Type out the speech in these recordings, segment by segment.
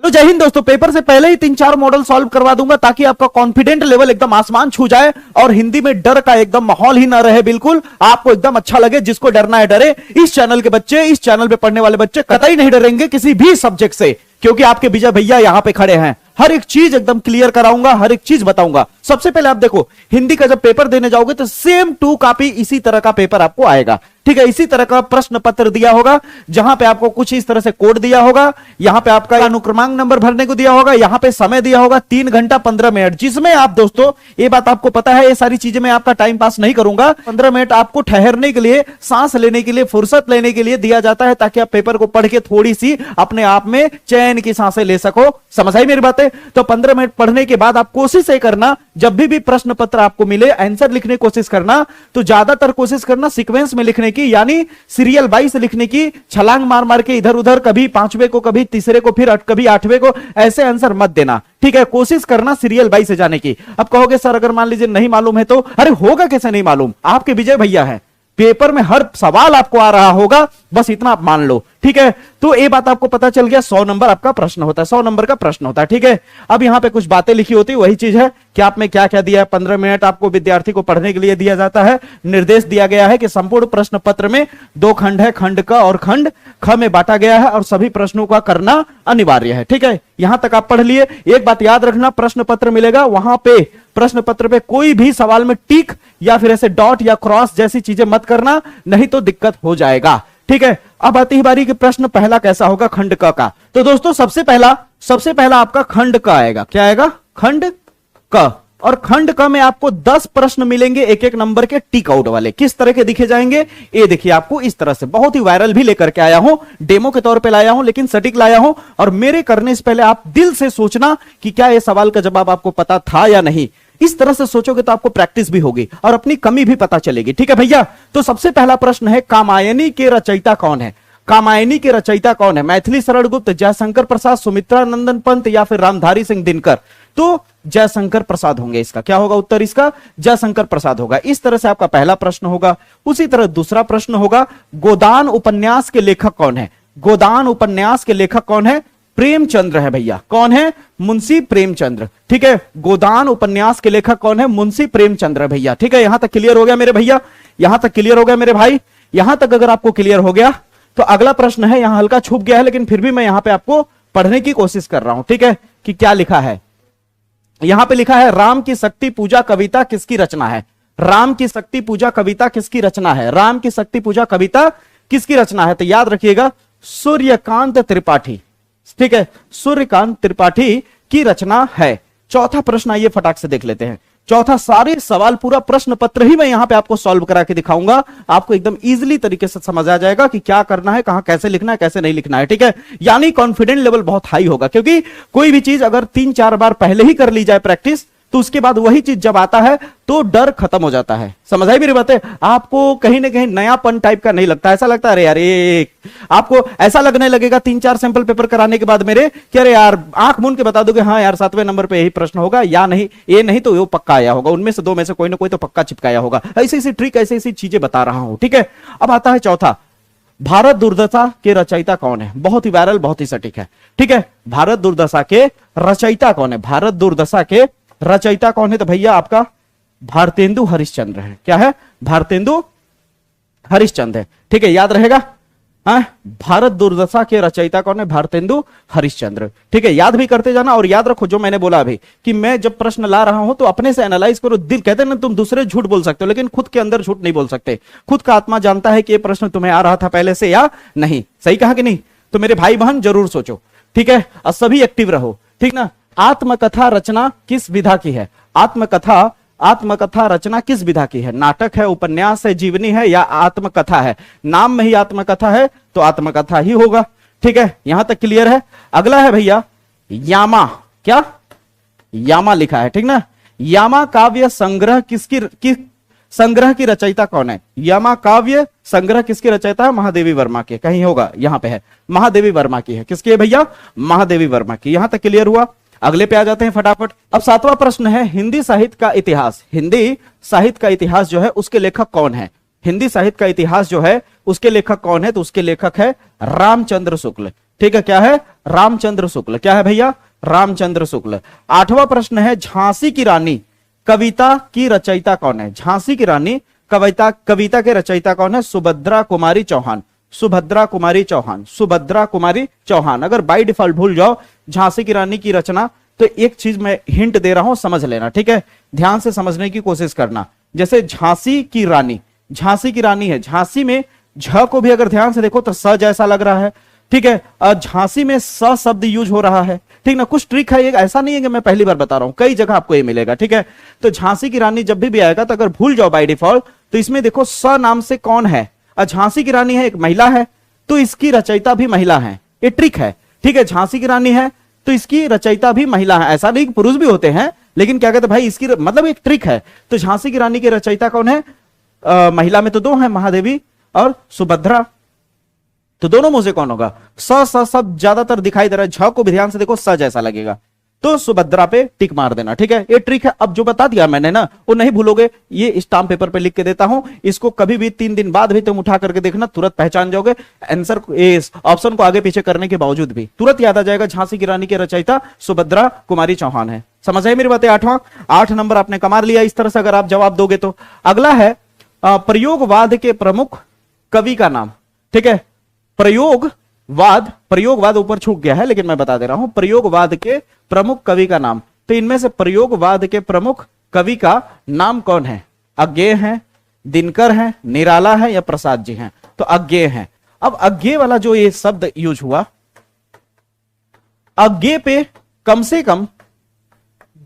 Hello जय हिंद दोस्तों, paper से पहले ही 3-4 मॉडल सॉल्व करवा दूंगा ताकि आपका कॉन्फिडेंट लेवल एकदम आसमान छू जाए और हिंदी में डर का एकदम माहौल ही ना रहे। बिल्कुल आपको एकदम अच्छा लगे, जिसको डरना है डरे। इस चैनल के बच्चे, इस चैनल पे पढ़ने वाले बच्चे कतई नहीं डरेंगे किसी भी सब्जेक्ट से, क्योंकि आपके विजय भैया यहां पे खड़े हैं। हर एक चीज एकदम क्लियर कराऊंगा, हर एक चीज बताऊंगा। सबसे पहले आप देखो, हिंदी का जब पेपर देने जाओगे तो सेम 2 कॉपी इसी तरह का पेपर आपको आएगा। ठीक है, इसी तरह का प्रश्न पत्र दिया होगा, जहां पे आपको कुछ इस तरह से कोड दिया होगा, यहां पे आपका अनुक्रमांक नंबर भरने को दिया होगा, यहां पे समय दिया होगा 3 घंटा 15 मिनट, जिसमें आप दोस्तों ये बात आपको पता है, ये सारी चीजें मैं आपका टाइम पास नहीं करूंगा। 15 मिनट आपको ठहरने के लिए, सांस लेने के लिए, फुर्सत लेने के लिए दिया जाता है, ताकि आप पेपर को पढ़ के थोड़ी सी अपने आप में चैन की सांसें ले सको। समझ आई मेरी बातें? तो 15 मिनट पढ़ने के बाद आप कोशिश ये करना, जब भी प्रश्न पत्र आपको मिले आंसर लिखने की कोशिश करना, तो ज्यादातर कोशिश करना सीक्वेंस में लिखने की, यानी सीरियल वाइज लिखने की। छलांग मार मार के इधर उधर, कभी 5वें को, कभी तीसरे को, फिर कभी 8वें को, ऐसे आंसर मत देना। ठीक है, कोशिश करना सीरियल वाइज से जाने की। अब कहोगे सर अगर मान लीजिए नहीं मालूम है तो, अरे होगा कैसे नहीं मालूम, आपके विजय भैया है, पेपर में हर सवाल आपको आ रहा होगा, बस इतना आप मान लो। ठीक है, तो ये बात आपको पता चल गया। 100 नंबर आपका प्रश्न होता है, 100 नंबर का प्रश्न होता है। ठीक है, अब यहां पे कुछ बातें लिखी होती है, वही चीज है कि आप में क्या क्या दिया है। 15 मिनट आपको विद्यार्थी को पढ़ने के लिए दिया जाता है। निर्देश दिया गया है कि संपूर्ण प्रश्न पत्र में 2 खंड है, खंड क और खंड ख में बांटा गया है और सभी प्रश्नों का करना अनिवार्य है। ठीक है, यहां तक आप पढ़ लिए। एक बात याद रखना, प्रश्न पत्र मिलेगा, वहां पे प्रश्न पत्र पे कोई भी सवाल में टिक या फिर ऐसे डॉट या क्रॉस जैसी चीजें मत करना, नहीं तो दिक्कत हो जाएगा। ठीक है, अब आती है बारी कि प्रश्न पहला कैसा होगा, खंड क का। तो दोस्तों सबसे पहला आपका खंड क आएगा। क्या आएगा? खंड क। और खंड क में आपको 10 प्रश्न मिलेंगे, एक एक नंबर के टिक आउट वाले। किस तरह के दिखे जाएंगे? ये देखिए, आपको इस तरह से, बहुत ही वायरल भी लेकर के आया हूं, डेमो के तौर पे लाया हूं, लेकिन सटीक लाया हूं। और मेरे करने से पहले आप दिल से सोचना कि क्या यह सवाल का जवाब आपको पता था या नहीं। इस तरह से सोचोगे तो आपको प्रैक्टिस भी होगी और अपनी कमी भी पता चलेगी। ठीक है भैया, तो सबसे पहला प्रश्न है, कामायनी के रचयिता कौन है? कामायनी के रचयिता कौन है? मैथिली शरण गुप्त, जयशंकर प्रसाद, सुमित्रा नंदन पंत या फिर रामधारी सिंह दिनकर? तो जयशंकर प्रसाद होंगे। इसका क्या होगा उत्तर? इसका जयशंकर प्रसाद होगा। इस तरह से आपका पहला प्रश्न होगा। उसी तरह दूसरा प्रश्न होगा, गोदान उपन्यास के लेखक कौन है? गोदान उपन्यास के लेखक कौन है? प्रेमचंद्र है भैया। कौन है? मुंशी प्रेमचंद्र। ठीक है, गोदान उपन्यास के लेखक कौन है? मुंशी प्रेमचंद्र भैया। ठीक है, यहां तक क्लियर हो गया मेरे भैया? यहां तक क्लियर हो गया मेरे भाई? यहां तक अगर आपको क्लियर हो गया तो अगला प्रश्न है, यहां हल्का छुप गया है, लेकिन फिर भी मैं यहां पे आपको पढ़ने की कोशिश कर रहा हूं। ठीक है, कि क्या लिखा है? यहां पे लिखा है, राम की शक्ति पूजा कविता किसकी रचना है? राम की शक्ति पूजा कविता किसकी रचना है? राम की शक्ति पूजा कविता किसकी रचना है? तो याद रखिएगा, सूर्यकांत त्रिपाठी। ठीक है, सूर्यकांत त्रिपाठी की रचना है। चौथा प्रश्न आइए फटाक से देख लेते हैं। चौथा, सारे सवाल पूरा प्रश्न पत्र ही मैं यहां पे आपको सॉल्व करा के दिखाऊंगा। आपको एकदम इजीली तरीके से समझ आ जाएगा कि क्या करना है, कहां कैसे लिखना है, कैसे नहीं लिखना है। ठीक है, यानी कॉन्फिडेंट लेवल बहुत हाई होगा, क्योंकि कोई भी चीज अगर 3-4 बार पहले ही कर ली जाए प्रैक्टिस, तो उसके बाद वही चीज जब आता है तो डर खत्म हो जाता है। समझ आई मेरी बातें? आपको कहीं ना कहीं नयापन टाइप का नहीं लगता, ऐसा लगता है अरे यार ये, आपको ऐसा लगने लगेगा 3-4 सैंपल पेपर कराने के बाद मेरे, कि अरे यार आंख मूंद के बता दोगे हाँ यार 7वें नंबर पे यही प्रश्न होगा, या नहीं ये नहीं तो वो पक्का आया होगा, उनमें से 2 में से कोई ना कोई तो पक्का चिपकाया होगा। ऐसी ऐसी ट्रिक, ऐसी ऐसी चीजें बता रहा हूं। ठीक है, अब आता है चौथा, भारत दुर्दशा के रचयिता कौन है? बहुत ही वायरल, बहुत ही सटीक है। ठीक है, भारत दुर्दशा के रचयिता कौन है? भारत दुर्दशा के रचयिता कौन है? तो भैया आपका भारतेंदु हरिश्चंद्र है। क्या है? भारतेंदु हरिश्चंद्र है। ठीक है, याद रहेगा। भारत दुर्दशा के रचयिता कौन है? भारतेंदु हरिश्चंद्र। ठीक है, याद भी करते जाना। और याद रखो जो मैंने बोला अभी, कि मैं जब प्रश्न ला रहा हूं तो अपने से एनालाइज करो। दिल कहते हैं ना, तुम दूसरे झूठ बोल सकते हो, लेकिन खुद के अंदर झूठ नहीं बोल सकते। खुद का आत्मा जानता है कि ये प्रश्न तुम्हें आ रहा था पहले से या नहीं। सही कहा कि नहीं? तो मेरे भाई बहन जरूर सोचो। ठीक है, और सभी एक्टिव रहो। ठीक ना? आत्मकथा रचना किस विधा की है? आत्मकथा रचना किस विधा की है? नाटक है, उपन्यास है, जीवनी है या आत्मकथा है? नाम में ही आत्मकथा है तो आत्मकथा ही होगा। ठीक है, यहां तक क्लियर है। अगला है भैया यामा। क्या? यामा लिखा है। ठीक ना? यामा काव्य संग्रह संग्रह की रचयिता कौन है? यामा काव्य संग्रह किसकी रचयिता है? महादेवी वर्मा के। कहीं होगा, यहां पे है, महादेवी वर्मा की है। किसकी है भैया? महादेवी वर्मा की। यहां तक क्लियर हुआ। अगले पे आ जाते हैं फटाफट। अब 7वां प्रश्न है, हिंदी साहित्य का इतिहास। हिंदी साहित्य का इतिहास जो है उसके लेखक कौन है? हिंदी साहित्य का इतिहास जो है उसके लेखक कौन है? तो उसके लेखक है रामचंद्र शुक्ल। ठीक है, क्या है? रामचंद्र शुक्ल। क्या है भैया? रामचंद्र शुक्ल। 8वां प्रश्न है, झांसी की रानी कविता की रचयिता कौन है? झांसी की रानी कविता के रचयिता कौन है? सुभद्रा कुमारी चौहान। सुभद्रा कुमारी चौहान। सुभद्रा कुमारी चौहान। अगर बाय डिफॉल्ट भूल जाओ झांसी की रानी की रचना, तो एक चीज मैं हिंट दे रहा हूं, समझ लेना, ठीक है? ध्यान से समझने की कोशिश करना। जैसे झांसी की रानी, झांसी की रानी है, झांसी में झ को भी अगर ध्यान से देखो तो स जैसा लग रहा है, ठीक है? झांसी में स शब्द यूज हो रहा है, ठीक ना? कुछ ट्रिक है, ये ऐसा नहीं है कि मैं पहली बार बता रहा हूं, कई जगह आपको ये मिलेगा, ठीक है? तो झांसी की रानी जब भी आएगा तो अगर भूल जाओ बाय डिफॉल्ट, तो इसमें देखो स नाम से कौन है? झांसी की रानी है, एक महिला है, तो इसकी रचयिता भी महिला है, ये ट्रिक है, ठीक है? झांसी की रानी है तो इसकी रचयिता भी महिला है, ऐसा नहीं पुरुष भी होते हैं, लेकिन क्या कहते हैं भाई, इसकी मतलब एक ट्रिक है। तो झांसी की रानी की रचयिता कौन है? महिला में तो दो है, महादेवी और सुभद्रा, तो दोनों में से कौन होगा? स सब ज्यादातर दिखाई दे रहा है, झ को भी ध्यान से देखो स जैसा लगेगा, तो सुभद्रा पे टिक मार देना, ठीक है? ये ट्रिक है। अब जो बता दिया मैंने ना, वो नहीं भूलोगे, ये स्टाम्प पेपर पे लिख के देता हूं, इसको कभी भी 3 दिन बाद भी तुम उठा करके देखना, तुरंत पहचान जाओगे। आंसर इस ऑप्शन को आगे पीछे करने के बावजूद भी तुरंत याद आ जाएगा, झांसी की रानी के रचयिता सुभद्रा कुमारी चौहान है। समझ आए मेरी बातें? 8 नंबर आपने कमा लिया इस तरह से अगर आप जवाब दोगे तो। अगला है प्रयोगवाद के प्रमुख कवि का नाम, ठीक है? प्रयोगवाद ऊपर छूट गया है, लेकिन मैं बता दे रहा हूं, प्रयोगवाद के प्रमुख कवि का नाम। तो इनमें से प्रयोगवाद के प्रमुख कवि का नाम कौन है? अज्ञेय है, दिनकर है, निराला है, या प्रसाद जी हैं? तो अज्ञेय है। अब अज्ञेय वाला जो ये शब्द यूज हुआ, अज्ञेय पे कम से कम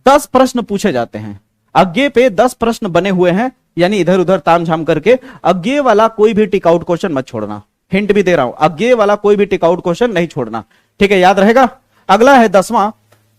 10 प्रश्न पूछे जाते हैं। अज्ञेय पे 10 प्रश्न बने हुए हैं, यानी इधर उधर तामझाम करके। अज्ञेय वाला कोई भी टिक आउट क्वेश्चन मत छोड़ना, हिंट भी दे रहा हूं, अज्ञेय वाला कोई भी टिक आउट क्वेश्चन नहीं छोड़ना, ठीक है? याद रहेगा। अगला है 10वां,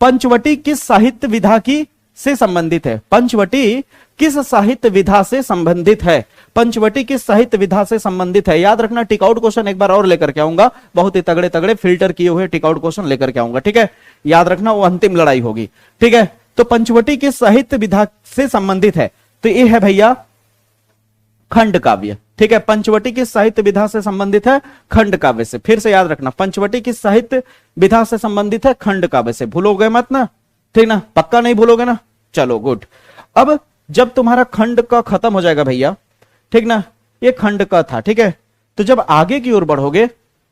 पंचवटी किस साहित्य विधा की से संबंधित है? पंचवटी किस साहित्य विधा से संबंधित है? पंचवटी किस साहित्य विधा से संबंधित है? याद रखना, टिक आउट क्वेश्चन एक बार और लेकर के आऊंगा, बहुत ही तगड़े तगड़े फिल्टर किए हुए टिक आउट क्वेश्चन लेकर के आऊंगा, ठीक है? याद रखना, वो अंतिम लड़ाई होगी, ठीक है? तो पंचवटी किस साहित्य विधा से संबंधित है? तो ये है भैया खंड काव्य, ठीक है? पंचवटी किस साहित्य विधा से संबंधित है? खंड काव्य से। फिर से याद रखना, पंचवटी किस साहित्य विधा से संबंधित है? खंड काव्य से। भूलोगे मत ना, ठीक ना? पक्का नहीं भूलोगे ना? चलो गुड। अब जब तुम्हारा खंड का खत्म हो जाएगा भैया, ठीक ना? ये खंड का था, ठीक है? तो जब आगे की ओर बढ़ोगे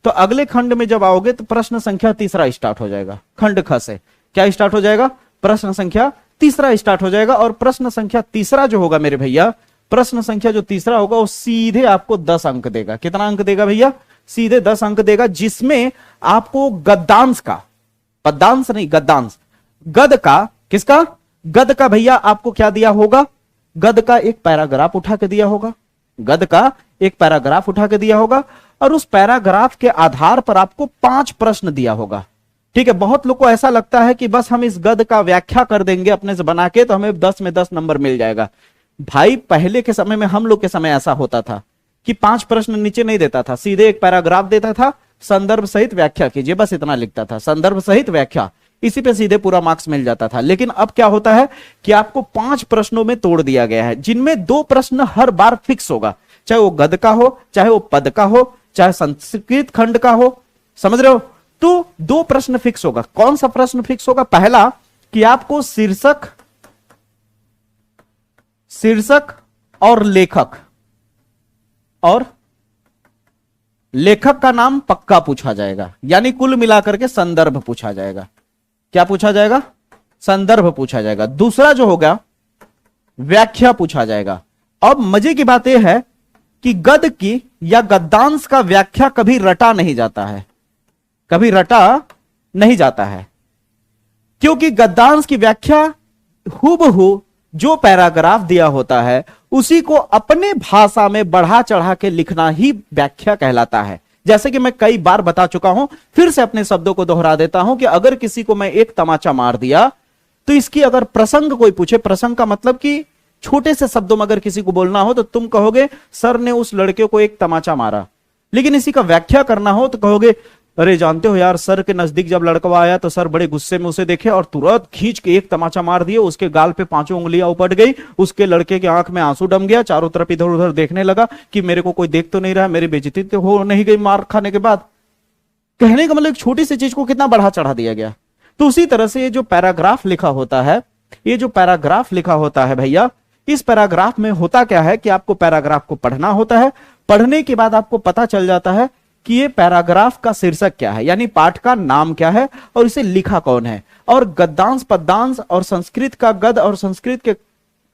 तो अगले खंड में जब आओगे तो प्रश्न संख्या 3 स्टार्ट हो जाएगा। खंड ख से क्या स्टार्ट हो जाएगा? प्रश्न संख्या 3 स्टार्ट हो जाएगा। और प्रश्न संख्या 3 जो होगा मेरे भैया, प्रश्न संख्या जो 3 होगा वो सीधे आपको 10 अंक देगा। कितना अंक देगा भैया? सीधे 10 अंक देगा, जिसमें आपको गद्यांश का, पद्यांश नहीं गद्यांश, गद का, किसका? गद का भैया आपको क्या दिया होगा? गद का एक पैराग्राफ उठा के दिया होगा, गद का एक पैराग्राफ उठा के दिया होगा, और उस पैराग्राफ के आधार पर आपको 5 प्रश्न दिया होगा, ठीक है? बहुत लोग को ऐसा लगता है कि बस हम इस गद का व्याख्या कर देंगे अपने से बना के तो हमें 10 में 10 नंबर मिल जाएगा। भाई पहले के समय में, हम लोग के समय ऐसा होता था कि 5 प्रश्न नीचे नहीं देता था, सीधे एक पैराग्राफ देता था, संदर्भ सहित व्याख्या कीजिए, बस इतना लिखता था, संदर्भ सहित व्याख्या, इसी पे सीधे पूरा मार्क्स मिल जाता था। लेकिन अब क्या होता है कि आपको 5 प्रश्नों में तोड़ दिया गया है, जिनमें 2 प्रश्न हर बार फिक्स होगा, चाहे वो गद का हो, चाहे वो पद का हो, चाहे संस्कृत खंड का हो, समझ रहे हो? तो 2 प्रश्न फिक्स होगा। कौन सा प्रश्न फिक्स होगा? पहला कि आपको शीर्षक और लेखक का नाम पक्का पूछा जाएगा, यानी कुल मिलाकर के संदर्भ पूछा जाएगा। क्या पूछा जाएगा? संदर्भ पूछा जाएगा। दूसरा जो होगा व्याख्या पूछा जाएगा। अब मजे की बात यह है कि गद की या गद्यांश का व्याख्या कभी रटा नहीं जाता है, कभी रटा नहीं जाता है, क्योंकि गद्यांश की व्याख्या हूबहू जो पैराग्राफ दिया होता है उसी को अपने भाषा में बढ़ा चढ़ा के लिखना ही व्याख्या कहलाता है। जैसे कि मैं कई बार बता चुका हूं, फिर से अपने शब्दों को दोहरा देता हूं कि अगर किसी को मैं एक तमाचा मार दिया तो इसकी अगर प्रसंग कोई पूछे, प्रसंग का मतलब कि छोटे से शब्दों में अगर किसी को बोलना हो तो तुम कहोगे सर ने उस लड़के को एक तमाचा मारा, लेकिन इसी का व्याख्या करना हो तो कहोगे अरे जानते हो यार, सर के नजदीक जब लड़का आया तो सर बड़े गुस्से में उसे देखे और तुरंत खींच के एक तमाचा मार दिए, उसके गाल पे 5 उंगलियां उपट गई, उसके लड़के के आंख में आंसू डम गया, चारों तरफ इधर उधर देखने लगा कि मेरे को कोई देख तो नहीं रहा, मेरी बेइज्जती तो हो नहीं गई मार खाने के बाद। कहने का मतलब एक छोटी सी चीज को कितना बढ़ा चढ़ा दिया गया। तो उसी तरह से ये जो पैराग्राफ लिखा होता है, ये जो पैराग्राफ लिखा होता है भैया, इस पैराग्राफ में होता क्या है कि आपको पैराग्राफ को पढ़ना होता है। पढ़ने के बाद आपको पता चल जाता है कि ये पैराग्राफ का शीर्षक क्या है, यानी पाठ का नाम क्या है और इसे लिखा कौन है। और गद्यांश पद्यांश और संस्कृत का गद और संस्कृत के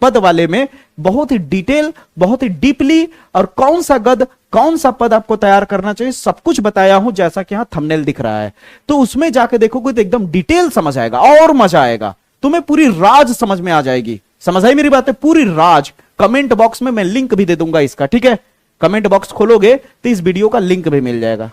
पद वाले में बहुत ही डिटेल, बहुत ही डीपली, और कौन सा गद कौन सा पद आपको तैयार करना चाहिए सब कुछ बताया हूं, जैसा कि यहां थंबनेल दिख रहा है। तो उसमें जाके देखोगे तो एकदम डिटेल समझ आएगा और मजा आएगा, तुम्हें पूरी राज समझ में आ जाएगी। समझ आई मेरी बात है? पूरी राज। कमेंट बॉक्स में मैं लिंक भी दे दूंगा इसका, ठीक है? कमेंट बॉक्स खोलोगे तो इस वीडियो का लिंक भी मिल जाएगा।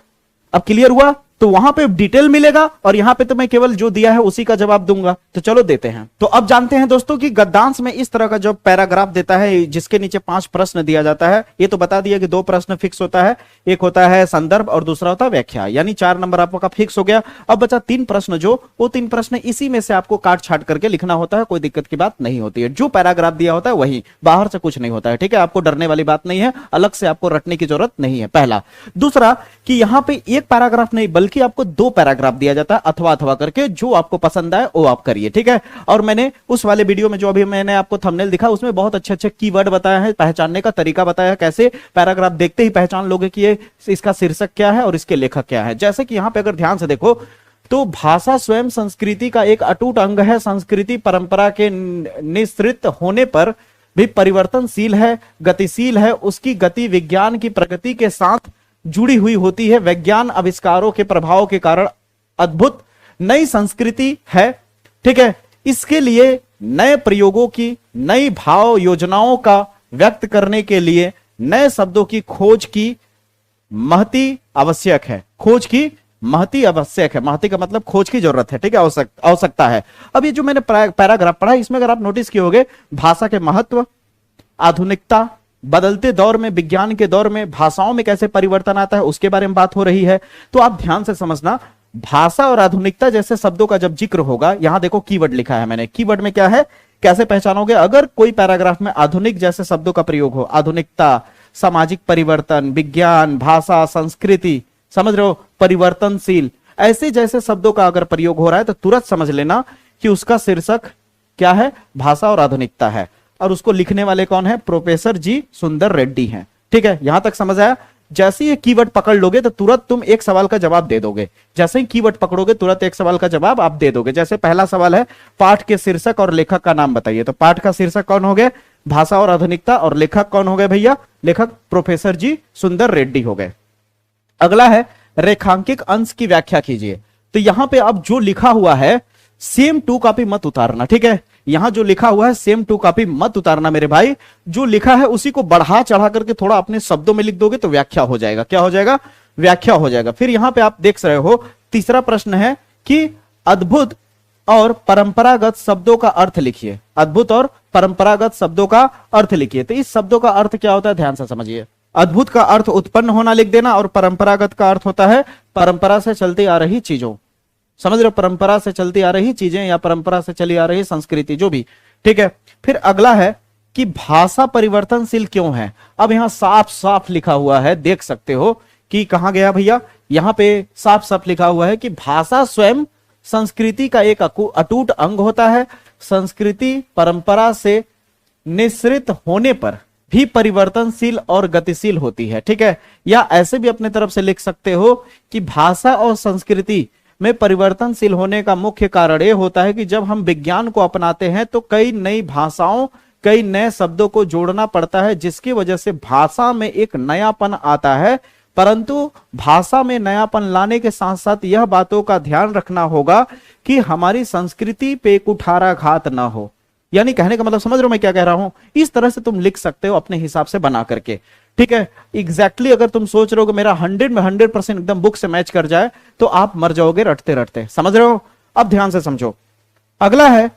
अब क्लियर हुआ? तो वहां पे डिटेल मिलेगा और यहां पे तो मैं केवल जो दिया है उसी का जवाब दूंगा। तो चलो देते हैं। तो अब जानते हैं दोस्तों कि गद्यांश में इस तरह का जो पैराग्राफ देता है जिसके नीचे 5 प्रश्न दिया जाता है। ये तो बता दिया कि 2 प्रश्न फिक्स होता है, एक होता है संदर्भ और दूसरा होता है व्याख्या, यानी 4 नंबर आपका फिक्स हो गया। अब बचा 3 प्रश्न, जो वो 3 प्रश्न इसी में से आपको काट छाट करके लिखना होता है, कोई दिक्कत की बात नहीं होती है। जो पैराग्राफ दिया होता है वही, बाहर से कुछ नहीं होता है, ठीक है? आपको डरने वाली बात नहीं है, अलग से आपको रटने की जरूरत नहीं है, पहला। दूसरा कि यहां पे एक पैराग्राफ नहीं बल्कि आपको 2 पैराग्राफ दिया जाता है, अथवा अथवा करके, जो आपको पसंद आए वो आप करिए, ठीक है? और मैंने उस वाले वीडियो में जो अभी मैंने आपको थंबनेल दिखा उसमें बहुत अच्छे अच्छे कीवर्ड बताया है, पहचानने का तरीका बताया है, कैसे पैराग्राफ देखते ही पहचान लोगे कि ये इसका शीर्षक क्या है और इसके लेखक क्या है। जैसे कि यहां पे अगर ध्यान से देखो तो भाषा स्वयं संस्कृति का एक अटूट अंग है, संस्कृति परंपरा के निःसृत होने पर भी परिवर्तनशील है, गतिशील है, उसकी गति विज्ञान की प्रगति के साथ जुड़ी हुई होती है, विज्ञान आविष्कारों के प्रभाव के कारण अद्भुत नई संस्कृति है, ठीक है? इसके लिए नए प्रयोगों की, नई भाव योजनाओं का व्यक्त करने के लिए नए शब्दों की खोज की महती आवश्यक है। खोज की महती आवश्यक है, महती का मतलब खोज की जरूरत है, ठीक है? आवश्यकता है। अब ये जो मैंने पैराग्राफ पढ़ा इसमें अगर आप नोटिस किए होंगे, भाषा के महत्व, आधुनिकता, बदलते दौर में, विज्ञान के दौर में भाषाओं में कैसे परिवर्तन आता है उसके बारे में बात हो रही है। तो आप ध्यान से समझना, भाषा और आधुनिकता जैसे शब्दों का जब जिक्र होगा, यहां देखो कीवर्ड लिखा है मैंने, कीवर्ड में क्या है, कैसे पहचानोगे? अगर कोई पैराग्राफ में आधुनिक जैसे शब्दों का प्रयोग हो, आधुनिकता, सामाजिक परिवर्तन, विज्ञान, भाषा, संस्कृति, समझ रहे हो, परिवर्तनशील, ऐसे जैसे शब्दों का अगर प्रयोग हो रहा है तो तुरंत समझ लेना कि उसका शीर्षक क्या है, भाषा और आधुनिकता है। और उसको लिखने वाले कौन है? प्रोफेसर जी सुंदर रेड्डी हैं, ठीक है? यहां तक समझ आया? जैसे ये कीवर्ड पकड़ लोगे तो तुरंत तुम एक सवाल का जवाब दे दोगे। जैसे ही कीवर्ड पकड़ोगे तुरंत एक सवाल का जवाब आप दे दोगे। जैसे पहला सवाल है, पाठ के शीर्षक और लेखक का नाम बताइए, तो पाठ का शीर्षक कौन हो गए? भाषा और आधुनिकता, और लेखक कौन हो गए भैया? लेखक प्रोफेसर जी सुंदर रेड्डी हो गए। अगला है, रेखांकित अंश की व्याख्या कीजिए। तो यहां पे अब जो लिखा हुआ है सेम टू कॉपी मत उतारना, ठीक है? यहां जो लिखा हुआ है सेम टू कॉपी मत उतारना मेरे भाई। जो लिखा है उसी को बढ़ा चढ़ा करके थोड़ा अपने शब्दों में लिख दोगे तो व्याख्या हो जाएगा। क्या हो जाएगा? व्याख्या हो जाएगा। फिर यहां पे आप देख रहे हो, तीसरा प्रश्न है कि अद्भुत और परंपरागत शब्दों का अर्थ लिखिए। अद्भुत और परंपरागत शब्दों का अर्थ लिखिए। तो इस शब्दों का अर्थ क्या होता है, ध्यान से समझिए। अद्भुत का अर्थ उत्पन्न होना लिख देना, और परंपरागत का अर्थ होता है परंपरा से चलती आ रही चीजों। समझ रहे हो? परंपरा से चलती आ रही चीजें या परंपरा से चली आ रही संस्कृति, जो भी, ठीक है? फिर अगला है कि भाषा परिवर्तनशील क्यों है। अब यहां साफ साफ लिखा हुआ है, देख सकते हो कि कहां गया भैया, यहां पे साफ साफ लिखा हुआ है कि भाषा स्वयं संस्कृति का एक अटूट अंग होता है, संस्कृति परंपरा से निःसृत होने पर भी परिवर्तनशील और गतिशील होती है, ठीक है? या ऐसे भी अपने तरफ से लिख सकते हो कि भाषा और संस्कृति में परिवर्तनशील होने का मुख्य कारण यह होता है कि जब हम विज्ञान को अपनाते हैं तो कई नई भाषाओं, कई नए शब्दों को जोड़ना पड़ता है, जिसकी वजह से भाषा में एक नयापन आता है। परंतु भाषा में नयापन लाने के साथ साथ यह बातों का ध्यान रखना होगा कि हमारी संस्कृति पे कुठाराघात ना हो। यानी कहने का मतलब समझ रहे हो मैं क्या कह रहा हूं? इस तरह से तुम लिख सकते हो अपने हिसाब से बना करके, ठीक है? एग्जैक्टली अगर तुम सोच रहे हो कि मेरा 100 में 100% एकदम बुक से मैच कर जाए तो आप मर जाओगे रटते रटते। समझ रहे हो? अब ध्यान से समझो। अगला है,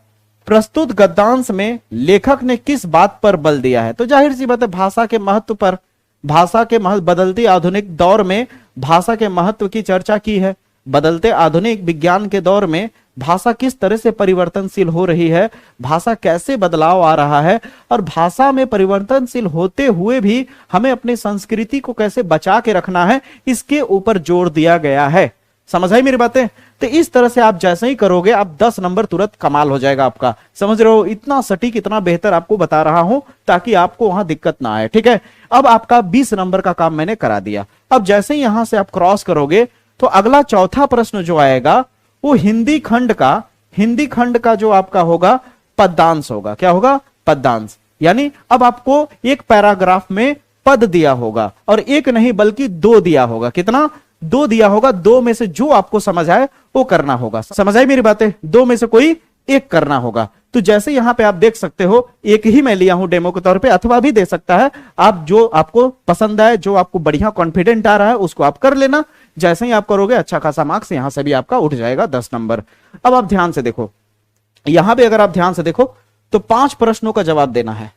प्रस्तुत गद्यांश में लेखक ने किस बात पर बल दिया है। तो जाहिर सी बात है भाषा के महत्व पर, भाषा के बदलती आधुनिक दौर में भाषा के महत्व की चर्चा की है। बदलते आधुनिक विज्ञान के दौर में भाषा किस तरह से परिवर्तनशील हो रही है, भाषा कैसे बदलाव आ रहा है, और भाषा में परिवर्तनशील होते हुए भी हमें अपनी संस्कृति को कैसे बचा के रखना है, इसके ऊपर जोर दिया गया है। समझ आई मेरी बातें? तो इस तरह से आप जैसे ही करोगे आप 10 नंबर तुरंत कमाल हो जाएगा आपका। समझ रहे हो? इतना सटीक, इतना बेहतर आपको बता रहा हूं ताकि आपको वहां दिक्कत ना आए। ठीक है, अब आपका 20 नंबर का काम मैंने करा दिया। अब जैसे ही यहां से आप क्रॉस करोगे तो अगला चौथा प्रश्न जो आएगा वो हिंदी खंड का जो आपका होगा पद्यांश होगा। क्या होगा? पद्यांश। यानी अब आपको एक पैराग्राफ में पद दिया होगा और एक नहीं बल्कि 2 दिया होगा। कितना? 2 दिया होगा। 2 में से जो आपको समझ आए वो करना होगा। समझ आई मेरी बातें? 2 में से कोई एक करना होगा। तो जैसे यहां पे आप देख सकते हो, एक ही मैं लिया हूं डेमो के तौर पे, अथवा भी दे सकता है आप, जो आपको पसंद आए, जो आपको बढ़िया कॉन्फिडेंट आ रहा है उसको आप कर लेना। जैसे ही आप करोगे अच्छा खासा मार्क्स यहां से भी आपका उठ जाएगा 10 नंबर। अब आप ध्यान से देखो, यहां पे अगर आप ध्यान से देखो तो 5 प्रश्नों का जवाब देना है।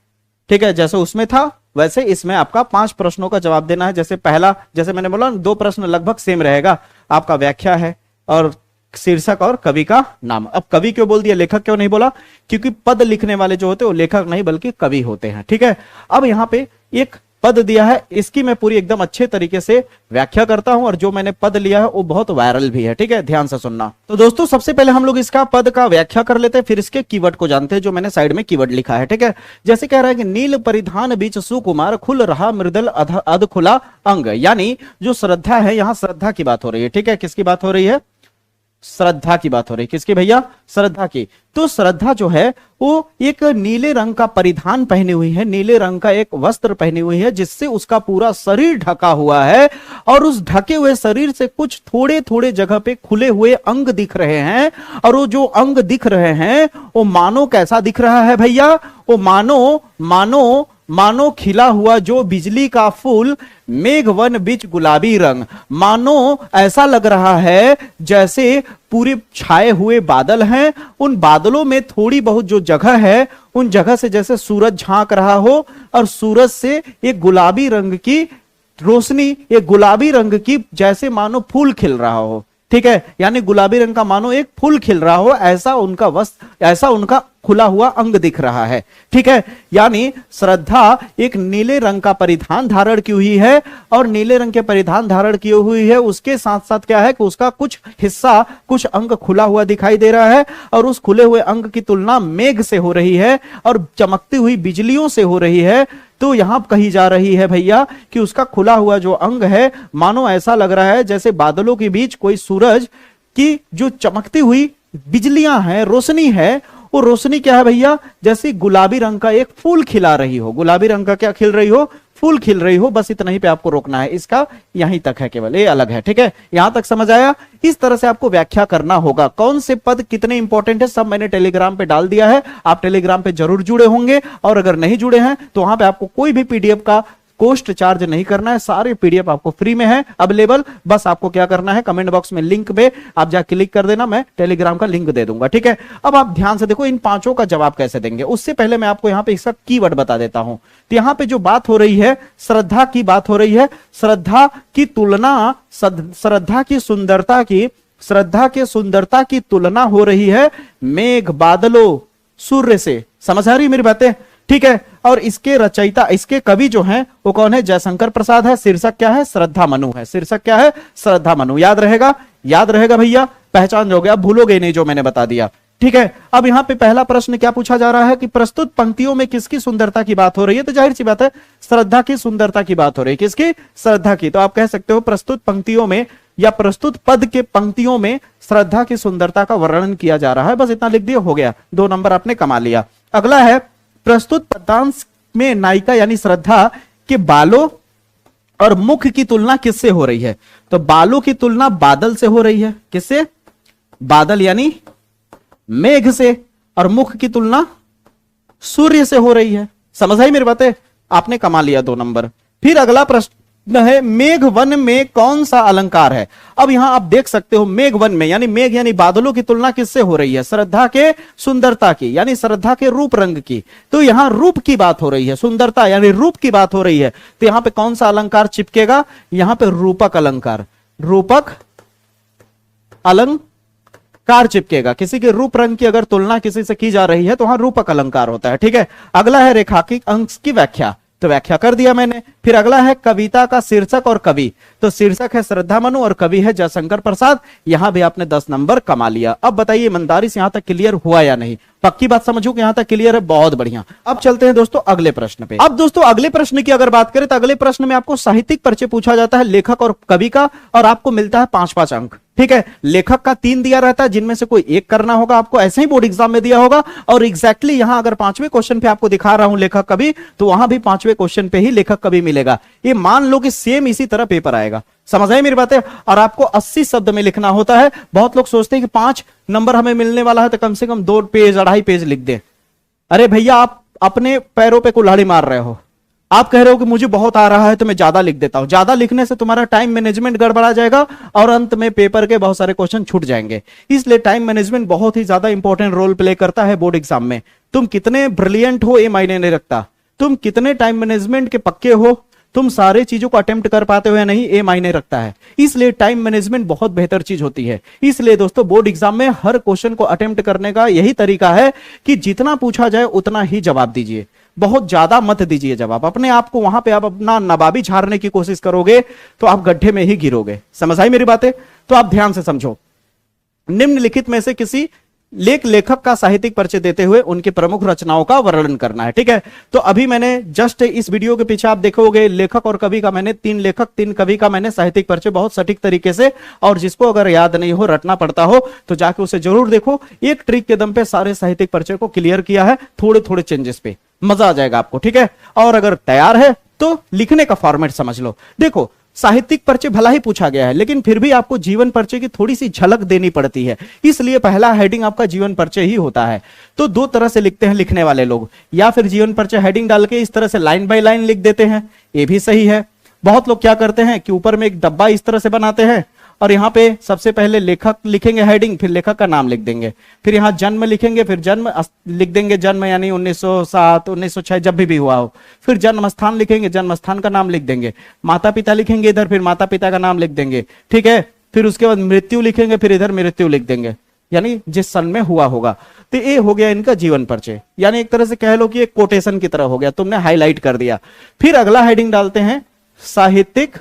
ठीक है, जैसे उसमें था वैसे इसमें आपका 5 प्रश्नों का जवाब देना है। जैसे पहला, जैसे मैंने बोला 2 प्रश्न लगभग सेम रहेगा, आपका व्याख्या है और शीर्षक और कवि का नाम। अब कवि क्यों बोल दिया, लेखक क्यों नहीं बोला? क्योंकि पद लिखने वाले जो होते हैं वो लेखक नहीं बल्कि कवि होते हैं। ठीक है, अब यहां पे एक पद दिया है, इसकी मैं पूरी एकदम अच्छे तरीके से व्याख्या करता हूं और जो मैंने पद लिया है वो बहुत वायरल भी है। ठीक है, ध्यान से सुनना। तो दोस्तों सबसे पहले हम लोग इसका पद का व्याख्या कर लेते हैं, फिर इसके कीवर्ड को जानते हैं, जो मैंने साइड में कीवर्ड लिखा है। ठीक है, जैसे कह रहा है कि नील परिधान बीच सुकुमार खुल रहा मृदल अध खुला अंग, यानी जो श्रद्धा है, यहां श्रद्धा की बात हो रही है। ठीक है, किसकी बात हो रही है? श्रद्धा की बात हो रही है। किसकी भैया? श्रद्धा की। तो श्रद्धा जो है वो एक नीले रंग का परिधान पहनी हुई है, नीले रंग का एक वस्त्र पहनी हुई है जिससे उसका पूरा शरीर ढका हुआ है और उस ढके हुए शरीर से कुछ थोड़े थोड़े जगह पे खुले हुए अंग दिख रहे हैं। और वो जो अंग दिख रहे हैं वो मानो कैसा दिख रहा है भैया? वो मानो खिला हुआ जो बिजली का फूल, मेघवन बीच गुलाबी रंग। मानो ऐसा लग रहा है जैसे पूरे छाए हुए बादल हैं, उन बादलों में थोड़ी बहुत जो जगह है उन जगह से जैसे सूरज झांक रहा हो और सूरज से एक गुलाबी रंग की रोशनी, एक गुलाबी रंग की जैसे मानो फूल खिल रहा हो। ठीक है, यानी गुलाबी रंग का मानो एक फूल खिल रहा हो, ऐसा उनका वस्त्र, ऐसा उनका खुला हुआ अंग दिख रहा है। ठीक है, यानी श्रद्धा एक नीले रंग का परिधान धारण की हुई है और नीले रंग के परिधान धारण की हुई है, उसके साथ साथ क्या है कि उसका कुछ हिस्सा, कुछ अंग खुला हुआ दिखाई दे रहा है और उस खुले हुए अंग की तुलना मेघ से हो रही है और चमकती हुई बिजलियों से हो रही है। तो यहां कही जा रही है भैया कि उसका खुला हुआ जो अंग है मानो ऐसा लग रहा है जैसे बादलों के बीच कोई सूरज की जो चमकती हुई बिजलियां हैं, रोशनी है, वो रोशनी क्या है भैया? जैसे गुलाबी रंग का एक फूल खिला रही हो। गुलाबी रंग का क्या खिल रही हो? फूल खिल रही हो। बस इतना ही पे आपको रोकना है, इसका यहीं तक है, केवल ये अलग है। ठीक है, यहां तक समझ आया? इस तरह से आपको व्याख्या करना होगा। कौन से पद कितने इंपॉर्टेंट है सब मैंने टेलीग्राम पे डाल दिया है, आप टेलीग्राम पे जरूर जुड़े होंगे। और अगर नहीं जुड़े हैं तो वहां पे आपको कोई भी पीडीएफ का कोस्ट चार्ज नहीं करना है, सारे पीडीएफ आपको फ्री में है अवेलेबल। बस आपको क्या करना है, कमेंट बॉक्स में लिंक पे आप जा क्लिक कर देना, मैं टेलीग्राम का लिंक दे दूंगा। ठीक है, अब आप ध्यान से देखो इन 5 का जवाब कैसे देंगे। उससे पहले मैं आपको यहां पे इसका कीवर्ड बता देता हूं। तो यहां पे जो बात हो रही है, श्रद्धा की बात हो रही है। श्रद्धा की तुलना, श्रद्धा की सुंदरता की तुलना हो रही है मेघ, बादलों, सूर्य से। समझ आ रही है मेरी बातें? ठीक है, और इसके रचयिता, इसके कवि जो हैं वो कौन है? जयशंकर प्रसाद है। शीर्षक क्या है? श्रद्धा मनु है। शीर्षक क्या है? श्रद्धा मनु। याद रहेगा? याद रहेगा भैया, पहचान जाओगे, अब भूलोगे नहीं जो मैंने बता दिया। ठीक है, अब यहां पे पहला प्रश्न क्या पूछा जा रहा है कि प्रस्तुत पंक्तियों में किसकी सुंदरता की बात हो रही है? तो जाहिर सी बात है श्रद्धा की सुंदरता की बात हो रही है। किसकी? श्रद्धा की। तो आप कह सकते हो प्रस्तुत पंक्तियों में या प्रस्तुत पद के पंक्तियों में श्रद्धा की सुंदरता का वर्णन किया जा रहा है। बस इतना लिख दिया, हो गया, 2 नंबर आपने कमा लिया। अगला है प्रस्तुत पदांश में नायिका यानी श्रद्धा के बालों और मुख की तुलना किससे हो रही है? तो बालों की तुलना बादल से हो रही है। किससे? बादल यानी मेघ से। और मुख की तुलना सूर्य से हो रही है। समझ आई मेरी बातें? आपने कमा लिया 2 नंबर। फिर अगला प्रश्न है मेघ वन में कौन सा अलंकार है? अब यहां आप देख सकते हो मेघ वन में, यानी मेघ यानी बादलों की तुलना किससे हो रही है? श्रद्धा के सुंदरता की, यानी श्रद्धा के रूप रंग की। तो यहां रूप की बात हो रही है, सुंदरता यानी रूप की बात हो रही है। तो यहां पे कौन सा अलंकार चिपकेगा? यहां पे रूपक अलंकार, रूपक अलंकार चिपकेगा। किसी के रूप रंग की अगर तुलना किसी से की जा रही है तो वहां रूपक अलंकार होता है। ठीक है, अगला है रेखांकित अंश की व्याख्या। तो व्याख्या कर दिया मैंने। फिर अगला है कविता का शीर्षक और कवि, तो शीर्षक है श्रद्धा मनु और कवि है जयशंकर प्रसाद। यहां भी आपने 10 नंबर कमा लिया। अब बताइए ईमानदारी से यहां तक क्लियर हुआ या नहीं? पक्की बात समझो कि यहां तक क्लियर है, बहुत बढ़िया। अब चलते हैं दोस्तों अगले प्रश्न पे। अब दोस्तों अगले प्रश्न की अगर बात करें तो अगले प्रश्न में आपको साहित्यिक परिचय पूछा जाता है लेखक और कवि का, और आपको मिलता है 5-5 अंक। ठीक है, लेखक का 3 दिया रहता है जिनमें से कोई एक करना होगा, आपको ऐसे ही बोर्ड एग्जाम में दिया होगा। और एग्जैक्टली यहां अगर 5वें क्वेश्चन पे आपको दिखा रहा हूं लेखक कवि, तो वहां भी 5वें क्वेश्चन पे ही लेखक कवि मिलेगा। ये मान लो कि सेम इसी तरह पेपर आएगा। समझ आए मेरी बातें? और आपको 80 शब्द में लिखना होता है। बहुत लोग सोचते हैं कि 5 नंबर हमें मिलने वाला है तो कम से कम 2 पेज 2.5 पेज लिख दे। अरे भैया, आप अपने पैरों पे कुल्हाड़ी मार रहे हो। आप कह रहे हो कि मुझे बहुत आ रहा है तो मैं ज्यादा लिख देता हूं। ज्यादा लिखने से तुम्हारा टाइम मैनेजमेंट गड़बड़ा जाएगा और अंत में पेपर के बहुत सारे क्वेश्चन छूट जाएंगे। इसलिए टाइम मैनेजमेंट बहुत ही ज्यादा इंपॉर्टेंट रोल प्ले करता है बोर्ड एग्जाम में। तुम कितने ब्रिलियंट हो ये मायने नहीं रखता, तुम कितने टाइम मैनेजमेंट के पक्के हो, तुम सारे चीजों को अटेम्प्ट कर पाते हो या नहीं, ये मायने रखता है। इसलिए टाइम मैनेजमेंट बहुत बेहतर चीज होती है। इसलिए दोस्तों बोर्ड एग्जाम में हर क्वेश्चन को अटेम्प्ट करने का यही तरीका है कि जितना पूछा जाए उतना ही जवाब दीजिए, बहुत ज्यादा मत दीजिए जवाब। अपने आप को वहां पे आप अपना नवाबी झाड़ने की कोशिश करोगे तो आप गड्ढे में ही गिरोगे। समझ आई मेरी बातें? तो आप ध्यान से समझो। निम्नलिखित में से किसी लेखक का साहित्यिक परिचय देते हुए उनकी प्रमुख रचनाओं का वर्णन करना है। ठीक है, तो अभी मैंने जस्ट इस वीडियो के पीछे आप देखोगे लेखक और कवि का मैंने 3 लेखक 3 कवि का मैंने साहित्यिक परिचय बहुत सटीक तरीके से, और जिसको अगर याद नहीं हो, रटना पड़ता हो तो जाके उसे जरूर देखो। एक ट्रिक के दम पे सारे साहित्यिक परिचय को क्लियर किया है, थोड़े थोड़े चेंजेस पे, मजा आ जाएगा आपको। ठीक है, और अगर तैयार है तो लिखने का फॉर्मेट समझ लो। देखो, साहित्यिक परिचय भला ही पूछा गया है, लेकिन फिर भी आपको जीवन परिचय की थोड़ी सी झलक देनी पड़ती है, इसलिए पहला हेडिंग आपका जीवन परिचय ही होता है। तो 2 तरह से लिखते हैं लिखने वाले लोग, या फिर जीवन परिचय हेडिंग डाल के इस तरह से लाइन बाय लाइन लिख देते हैं, ये भी सही है। बहुत लोग क्या करते हैं कि ऊपर में एक डब्बा इस तरह से बनाते हैं और यहाँ पे सबसे पहले लेखक लिखेंगे हेडिंग, फिर लेखक का नाम लिख देंगे, फिर यहाँ जन्म लिखेंगे, फिर जन्म लिख देंगे, जन्म यानी 1907 1906 जब भी हुआ हो, फिर जन्म स्थान लिखेंगे, जन्म स्थान का नाम लिख देंगे, माता पिता लिखेंगे इधर, फिर माता पिता का नाम लिख देंगे। ठीक है, फिर उसके बाद मृत्यु लिखेंगे, फिर इधर मृत्यु लिख देंगे, यानी जिस सन में हुआ होगा। तो ये हो गया इनका जीवन परिचय, यानी एक तरह से कह लो कि एक कोटेशन की तरह हो गया, तुमने हाईलाइट कर दिया। फिर अगला हेडिंग डालते हैं साहित्यिक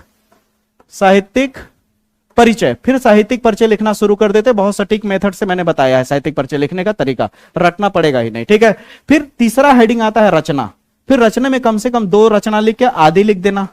परिचय। फिर साहित्यिक परिचय लिखना शुरू कर देते, बहुत सटीक मेथड से मैंने बताया है साहित्यिक परिचय लिखने का तरीका, रटना पड़ेगा ही नहीं। ठीक है, फिर तीसरा हेडिंग आता है रचना। फिर रचना में कम से कम 2 रचना लिख के आदि लिख देना,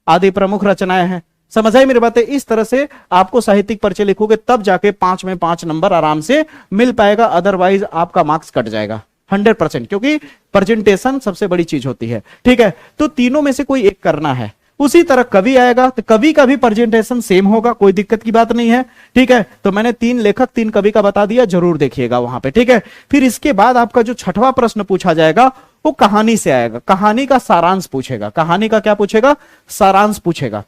आदि प्रमुख रचनाएं हैं। समझ आई मेरी बातें? इस तरह से आपको साहित्यिक परिचय लिखोगे तब जाके 5 में 5 नंबर आराम से मिल पाएगा, अदरवाइज आपका मार्क्स कट जाएगा 100%, क्योंकि प्रेजेंटेशन सबसे बड़ी चीज होती है। ठीक है, तो तीनों में से कोई एक करना है। उसी तरह कवि आएगा तो कवि का भी प्रेजेंटेशन सेम होगा, कोई दिक्कत की बात नहीं है। ठीक है, तो मैंने 3 लेखक 3 कवि का बता दिया, जरूर देखिएगा वहां पे। ठीक है, फिर इसके बाद आपका जो 6वां प्रश्न पूछा जाएगा वो कहानी से आएगा, कहानी का सारांश पूछेगा। कहानी का क्या पूछेगा? सारांश पूछेगा।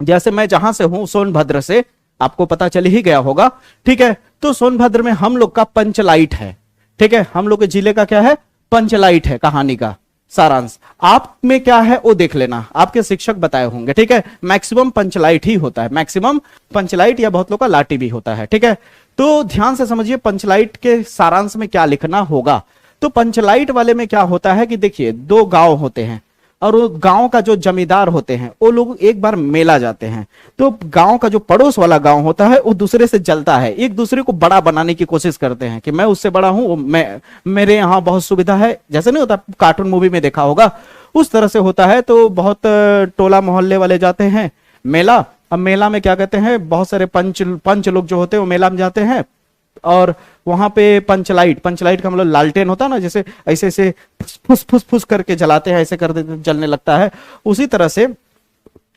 जैसे मैं जहां से हूं सोनभद्र से, आपको पता चल ही गया होगा। ठीक है, तो सोनभद्र में हम लोग का पंचलाइट है। ठीक है, हम लोग के जिले का क्या है? पंचलाइट है कहानी का सारांश। आप में क्या है वो देख लेना, आपके शिक्षक बताए होंगे। ठीक है, मैक्सिमम पंचलाइट ही होता है, मैक्सिमम पंचलाइट, या बहुत लोग का लाठी भी होता है। ठीक है, तो ध्यान से समझिए पंचलाइट के सारांश में क्या लिखना होगा। तो पंचलाइट वाले में क्या होता है कि देखिए 2 गांव होते हैं और वो गांव का जो जमींदार होते हैं वो लोग एक बार मेला जाते हैं, तो गांव का जो पड़ोस वाला गांव होता है वो दूसरे से जलता है, एक दूसरे को बड़ा बनाने की कोशिश करते हैं कि मैं उससे बड़ा हूं, मेरे यहाँ बहुत सुविधा है। जैसे नहीं होता, कार्टून मूवी में देखा होगा, उस तरह से होता है। तो बहुत टोला मोहल्ले वाले जाते हैं मेला। अब मेला में क्या कहते हैं, बहुत सारे पंच लोग जो होते हैं वो मेला में जाते हैं और वहां पे पंचलाइट का मतलब लालटेन होता है ना, जैसे ऐसे ऐसे फुस फुस फुस करके जलाते हैं, ऐसे कर देते जलने लगता है। उसी तरह से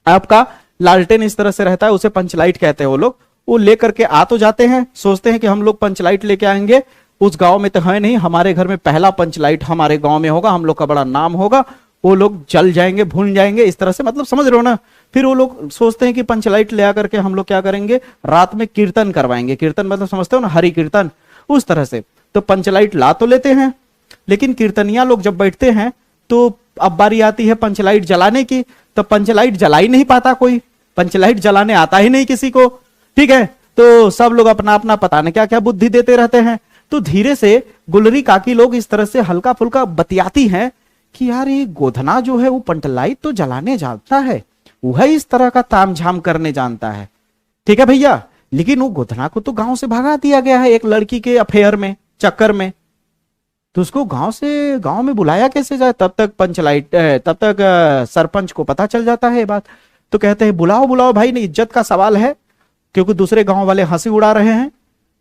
आपका लालटेन इस तरह से रहता है, उसे पंचलाइट कहते हैं। वो लोग वो लेकर के आ तो जाते हैं, सोचते हैं कि हम लोग पंचलाइट लेके आएंगे, उस गांव में तो है नहीं, हमारे घर में पहला पंचलाइट हमारे गांव में होगा, हम लोग का बड़ा नाम होगा। वो लोग जल जाएंगे, भूल जाएंगे, इस तरह से, मतलब समझ रहे हो ना। फिर वो लोग सोचते हैं कि पंचलाइट ले आकर के हम लोग क्या करेंगे, रात में कीर्तन करवाएंगे। कीर्तन मतलब समझते हो ना, हरि कीर्तन, उस तरह से। तो पंचलाइट ला तो लेते हैं, लेकिन कीर्तनिया लोग जब बैठते हैं तो अब बारी आती है पंचलाइट जलाने की, तो पंचलाइट जला ही नहीं पाता कोई, पंचलाइट जलाने आता ही नहीं किसी को। ठीक है, तो सब लोग अपना अपना पता नहीं क्या क्या बुद्धि देते रहते हैं। तो धीरे से गुलरी काकी लोग इस तरह से हल्का फुल्का बतियाती हैं कि यार ये गोधना जो है वो पंटलाइट तो जलाने जानता है, वह इस तरह का तामझाम करने जानता है, ठीक है भैया, लेकिन वो गोधना को तो गांव से भगा दिया गया है एक लड़की के अफेयर में, चक्कर में, तो उसको गांव में बुलाया कैसे जाए? तब तक सरपंच को पता चल जाता है ये बात, तो कहते हैं बुलाओ बुलाओ भाई, नहीं इज्जत का सवाल है, क्योंकि दूसरे गांव वाले हंसी उड़ा रहे हैं।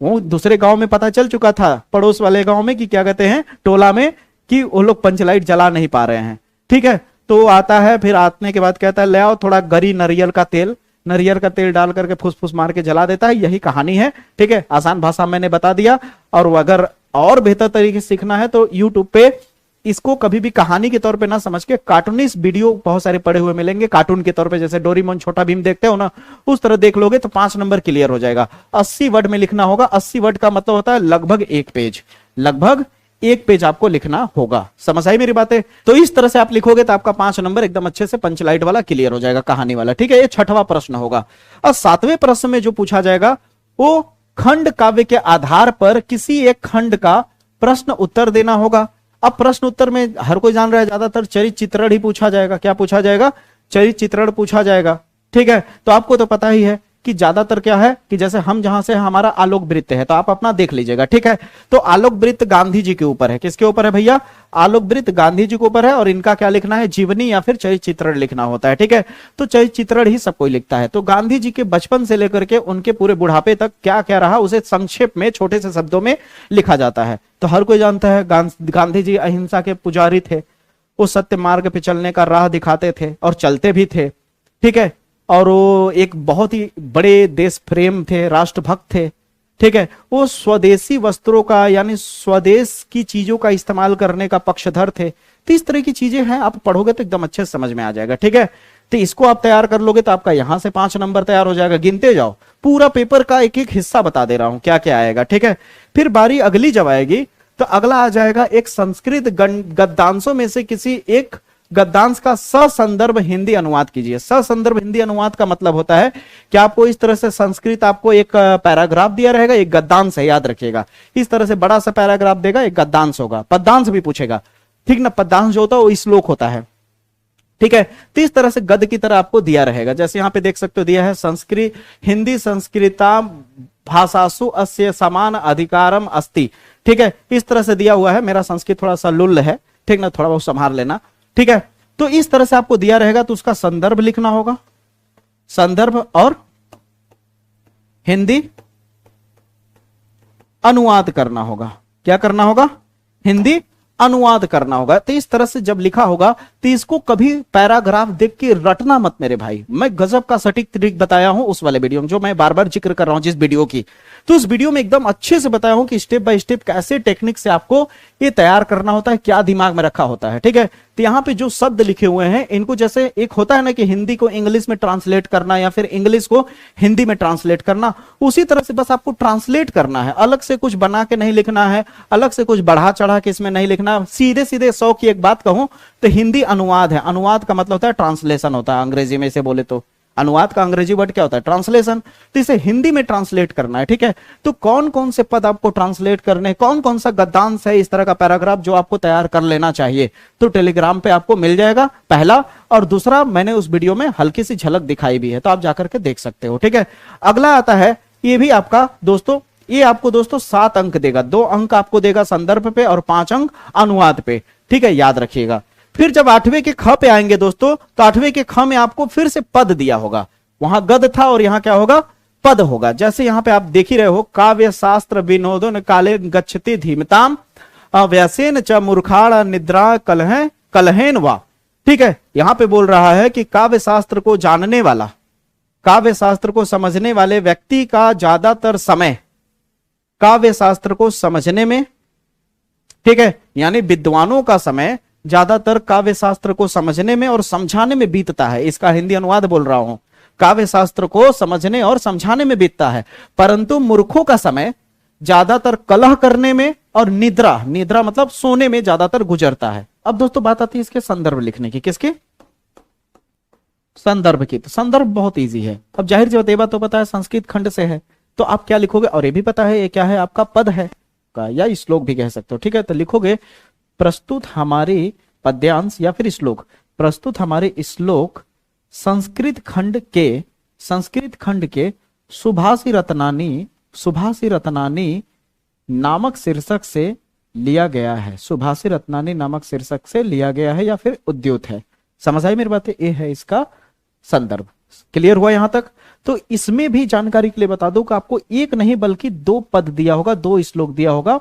वो दूसरे गांव में पता चल चुका था, पड़ोस वाले गांव में, कि क्या कहते हैं, टोला में, कि वो लोग पंचलाइट जला नहीं पा रहे हैं, ठीक है। तो आता है, फिर आने के बाद कहता है ले आओ थोड़ा गरी नारियल का तेल डाल करके फुस मार के जला देता है। यही कहानी है, ठीक है, आसान भाषा मैंने बता दिया। और अगर और बेहतर तरीके से सीखना है तो यूट्यूब पे इसको कभी भी कहानी के तौर पे ना समझ के कार्टूनिस्ट वीडियो बहुत सारे पड़े हुए मिलेंगे, कार्टून के तौर पे, जैसे डोरेमोन, छोटा भीम देखते हो ना, उस तरह देख लोगे तो 5 नंबर क्लियर हो जाएगा। 80 वर्ड में लिखना होगा। 80 वर्ड का मतलब होता है लगभग 1 पेज, लगभग 1 पेज आपको लिखना होगा। समझ आई मेरी बातें? तो इस तरह से आप लिखोगे तो आपका 5 नंबर एकदम अच्छे से पंचलाइट वाला क्लियर हो जाएगा, कहानी वाला, ठीक है। ये 6वां प्रश्न होगा। और 7वें प्रश्न में जो पूछा जाएगा वो खंड काव्य के आधार पर किसी एक खंड का प्रश्न उत्तर देना होगा। अब प्रश्न उत्तर में हर कोई जान रहा है ज्यादातर चरित्र चित्रण ही पूछा जाएगा। क्या पूछा जाएगा? चरित्र चित्रण पूछा जाएगा, ठीक है। तो आपको तो पता ही है कि ज्यादातर क्या है कि जैसे हम जहां से हमारा आलोक वृत्त है, तो आप अपना देख लीजिएगा, ठीक है। तो आलोक वृत्त गांधी जी के ऊपर है। किसके ऊपर है भैया? आलोक वृत्त गांधी जी के ऊपर है। और इनका क्या लिखना है? जीवनी या फिर चरित्र चित्रण लिखना होता है, ठीक है। तो चरित्र चित्रण ही सब कोई लिखता है। तो गांधी जी के बचपन से लेकर के उनके पूरे बुढ़ापे तक क्या क्या रहा, उसे संक्षेप में छोटे से शब्दों में लिखा जाता है। तो हर कोई जानता है गांधी जी अहिंसा के पुजारी थे, वो सत्य मार्ग पे चलने का राह दिखाते थे और चलते भी थे, ठीक है। और वो एक बहुत ही बड़े देश प्रेम थे, राष्ट्रभक्त थे, ठीक है। वो स्वदेशी वस्त्रों का यानी स्वदेश की चीजों का इस्तेमाल करने का पक्षधर थे। तो इस तरह की चीजें हैं, आप पढ़ोगे तो एकदम अच्छे से समझ में आ जाएगा, ठीक है। तो इसको आप तैयार कर लोगे तो आपका यहां से 5 नंबर तैयार हो जाएगा। गिनते जाओ, पूरा पेपर का एक एक हिस्सा बता दे रहा हूं क्या क्या आएगा, ठीक है। फिर बारी अगली जब आएगी तो अगला आ जाएगा एक संस्कृत गद्यांशों में से किसी एक गद्यांश का ससंदर्भ हिंदी अनुवाद कीजिए। ससंदर्भ हिंदी अनुवाद का मतलब होता है कि आपको इस तरह से संस्कृत आपको एक पैराग्राफ दिया रहेगा, एक गद्यांश है, याद रखिएगा। इस तरह से बड़ा सा पैराग्राफ देगा, एक गद्यांश होगा, पद्यांश भी पूछेगा, ठीक ना। पद्यांश जो होता है वो श्लोक होता है, ठीक है। तो इस तरह से गद्य की तरह आपको दिया रहेगा। जैसे यहां पे देख सकते हो दिया है, संस्कृत हिंदी संस्कृता भाषासु अस्य समान अधिकारम अस्ति, ठीक है। इस तरह से दिया हुआ है। मेरा संस्कृत थोड़ा सा लुल्ल है, ठीक ना, थोड़ा बहुत संभाल लेना, ठीक है। तो इस तरह से आपको दिया रहेगा, तो उसका संदर्भ लिखना होगा, संदर्भ और हिंदी अनुवाद करना होगा। क्या करना होगा? हिंदी अनुवाद करना होगा। तो इस तरह से जब लिखा होगा तो इसको कभी पैराग्राफ देख के रटना मत मेरे भाई। मैं गजब का सटीक ट्रिक बताया हूं उस वाले वीडियो में, जो मैं बार बार जिक्र कर रहा हूं जिस वीडियो की, तो उस वीडियो में एकदम अच्छे से बताया हूं कि स्टेप बाय स्टेप कैसे टेक्निक से आपको ये तैयार करना होता है, क्या दिमाग में रखा होता है, ठीक है। तो यहाँ पे जो शब्द लिखे हुए हैं इनको, जैसे एक होता है ना कि हिंदी को इंग्लिश में ट्रांसलेट करना या फिर इंग्लिश को हिंदी में ट्रांसलेट करना, उसी तरह से बस आपको ट्रांसलेट करना है। अलग से कुछ बना के नहीं लिखना है, अलग से कुछ बढ़ा चढ़ा के इसमें नहीं लिखना। सीधे सीधे 100 की एक बात कहूं तो हिंदी अनुवाद है। अनुवाद का मतलब होता है ट्रांसलेशन होता है, अंग्रेजी में इसे बोले तो। अनुवाद का अंग्रेजी वर्ड क्या होता है? ट्रांसलेशन। तो इसे हिंदी में ट्रांसलेट करना है, ठीक है। तो कौन कौन से पद आपको ट्रांसलेट करने, कौन कौन सा गद्यांश है इस तरह का पैराग्राफ जो आपको तैयार कर लेना चाहिए, तो टेलीग्राम पे आपको मिल जाएगा, पहला। और दूसरा, मैंने उस वीडियो में हल्की सी झलक दिखाई भी है, तो आप जाकर के देख सकते हो, ठीक है। अगला आता है, ये भी आपका दोस्तों, ये आपको दोस्तों 7 अंक देगा। 2 अंक आपको देगा संदर्भ पे और 5 अंक अनुवाद पे, ठीक है, याद रखिएगा। फिर जब 8वें के ख पे आएंगे दोस्तों, तो 8वें के ख में आपको फिर से पद दिया होगा। वहां गद था और यहां क्या होगा? पद होगा। जैसे यहां पे आप देख ही रहे हो, काव्य शास्त्र विनोदन काले गच्छति धीमताम व्यसेन च मूर्खाण निद्रा कलहेन वा, ठीक है। यहां पे बोल रहा है कि काव्य शास्त्र को जानने वाला, काव्य शास्त्र को समझने वाले व्यक्ति का ज्यादातर समय काव्य शास्त्र को समझने में, ठीक है, यानी विद्वानों का समय ज्यादातर काव्य शास्त्र को समझने में और समझाने में बीतता है। इसका हिंदी अनुवाद बोल रहा हूं, काव्य शास्त्र को समझने और समझाने में बीतता है, परंतु मूर्खों का समय ज्यादातर कलह करने में और निद्रा मतलब सोने में ज्यादातर गुजरता है। अब दोस्तों बात आती है इसके संदर्भ लिखने की। किसके? संदर्भ की। तो संदर्भ बहुत इजी है। अब जाहिर सी बात, ये बात तो पता है संस्कृत खंड से है, तो आप क्या लिखोगे? और ये भी पता है ये क्या है? आपका पद है का, या श्लोक भी कह सकते हो, ठीक है। तो लिखोगे, प्रस्तुत हमारी पद्यांश या फिर श्लोक। प्रस्तुत हमारे श्लोक संस्कृत खंड के सुभाषी रत्नानी नामक शीर्षक से लिया गया है। सुभाषी रत्नानी नामक शीर्षक से लिया गया है या फिर उद्योत है। समझ आई मेरी बातें? ये है इसका संदर्भ। क्लियर हुआ यहां तक? तो इसमें भी जानकारी के लिए बता दूं कि आपको एक नहीं बल्कि 2 पद दिया होगा, 2 श्लोक दिया होगा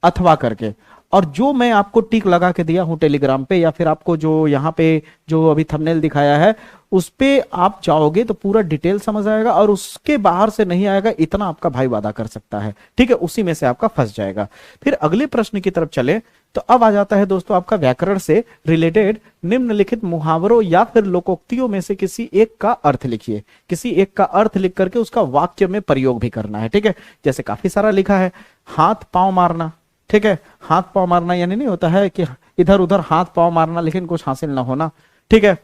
अथवा करके, और जो मैं आपको टिक लगा के दिया हूं टेलीग्राम पे या फिर आपको जो यहाँ पे जो अभी थंबनेल दिखाया है उस पे आप जाओगे तो पूरा डिटेल समझ आएगा, और उसके बाहर से नहीं आएगा इतना आपका भाई वादा कर सकता है। ठीक है, उसी में से आपका फंस जाएगा। फिर अगले प्रश्न की तरफ चले तो अब आ जाता है दोस्तों आपका व्याकरण से रिलेटेड निम्नलिखित मुहावरों या फिर लोकोक्तियों में से किसी एक का अर्थ लिखिए। किसी एक का अर्थ लिख करके उसका वाक्य में प्रयोग भी करना है। ठीक है, जैसे काफी सारा लिखा है, हाथ पांव मारना। ठीक है, हाथ पांव मारना यानी नहीं होता है कि इधर उधर हाथ पांव मारना लेकिन कुछ हासिल ना होना। ठीक है,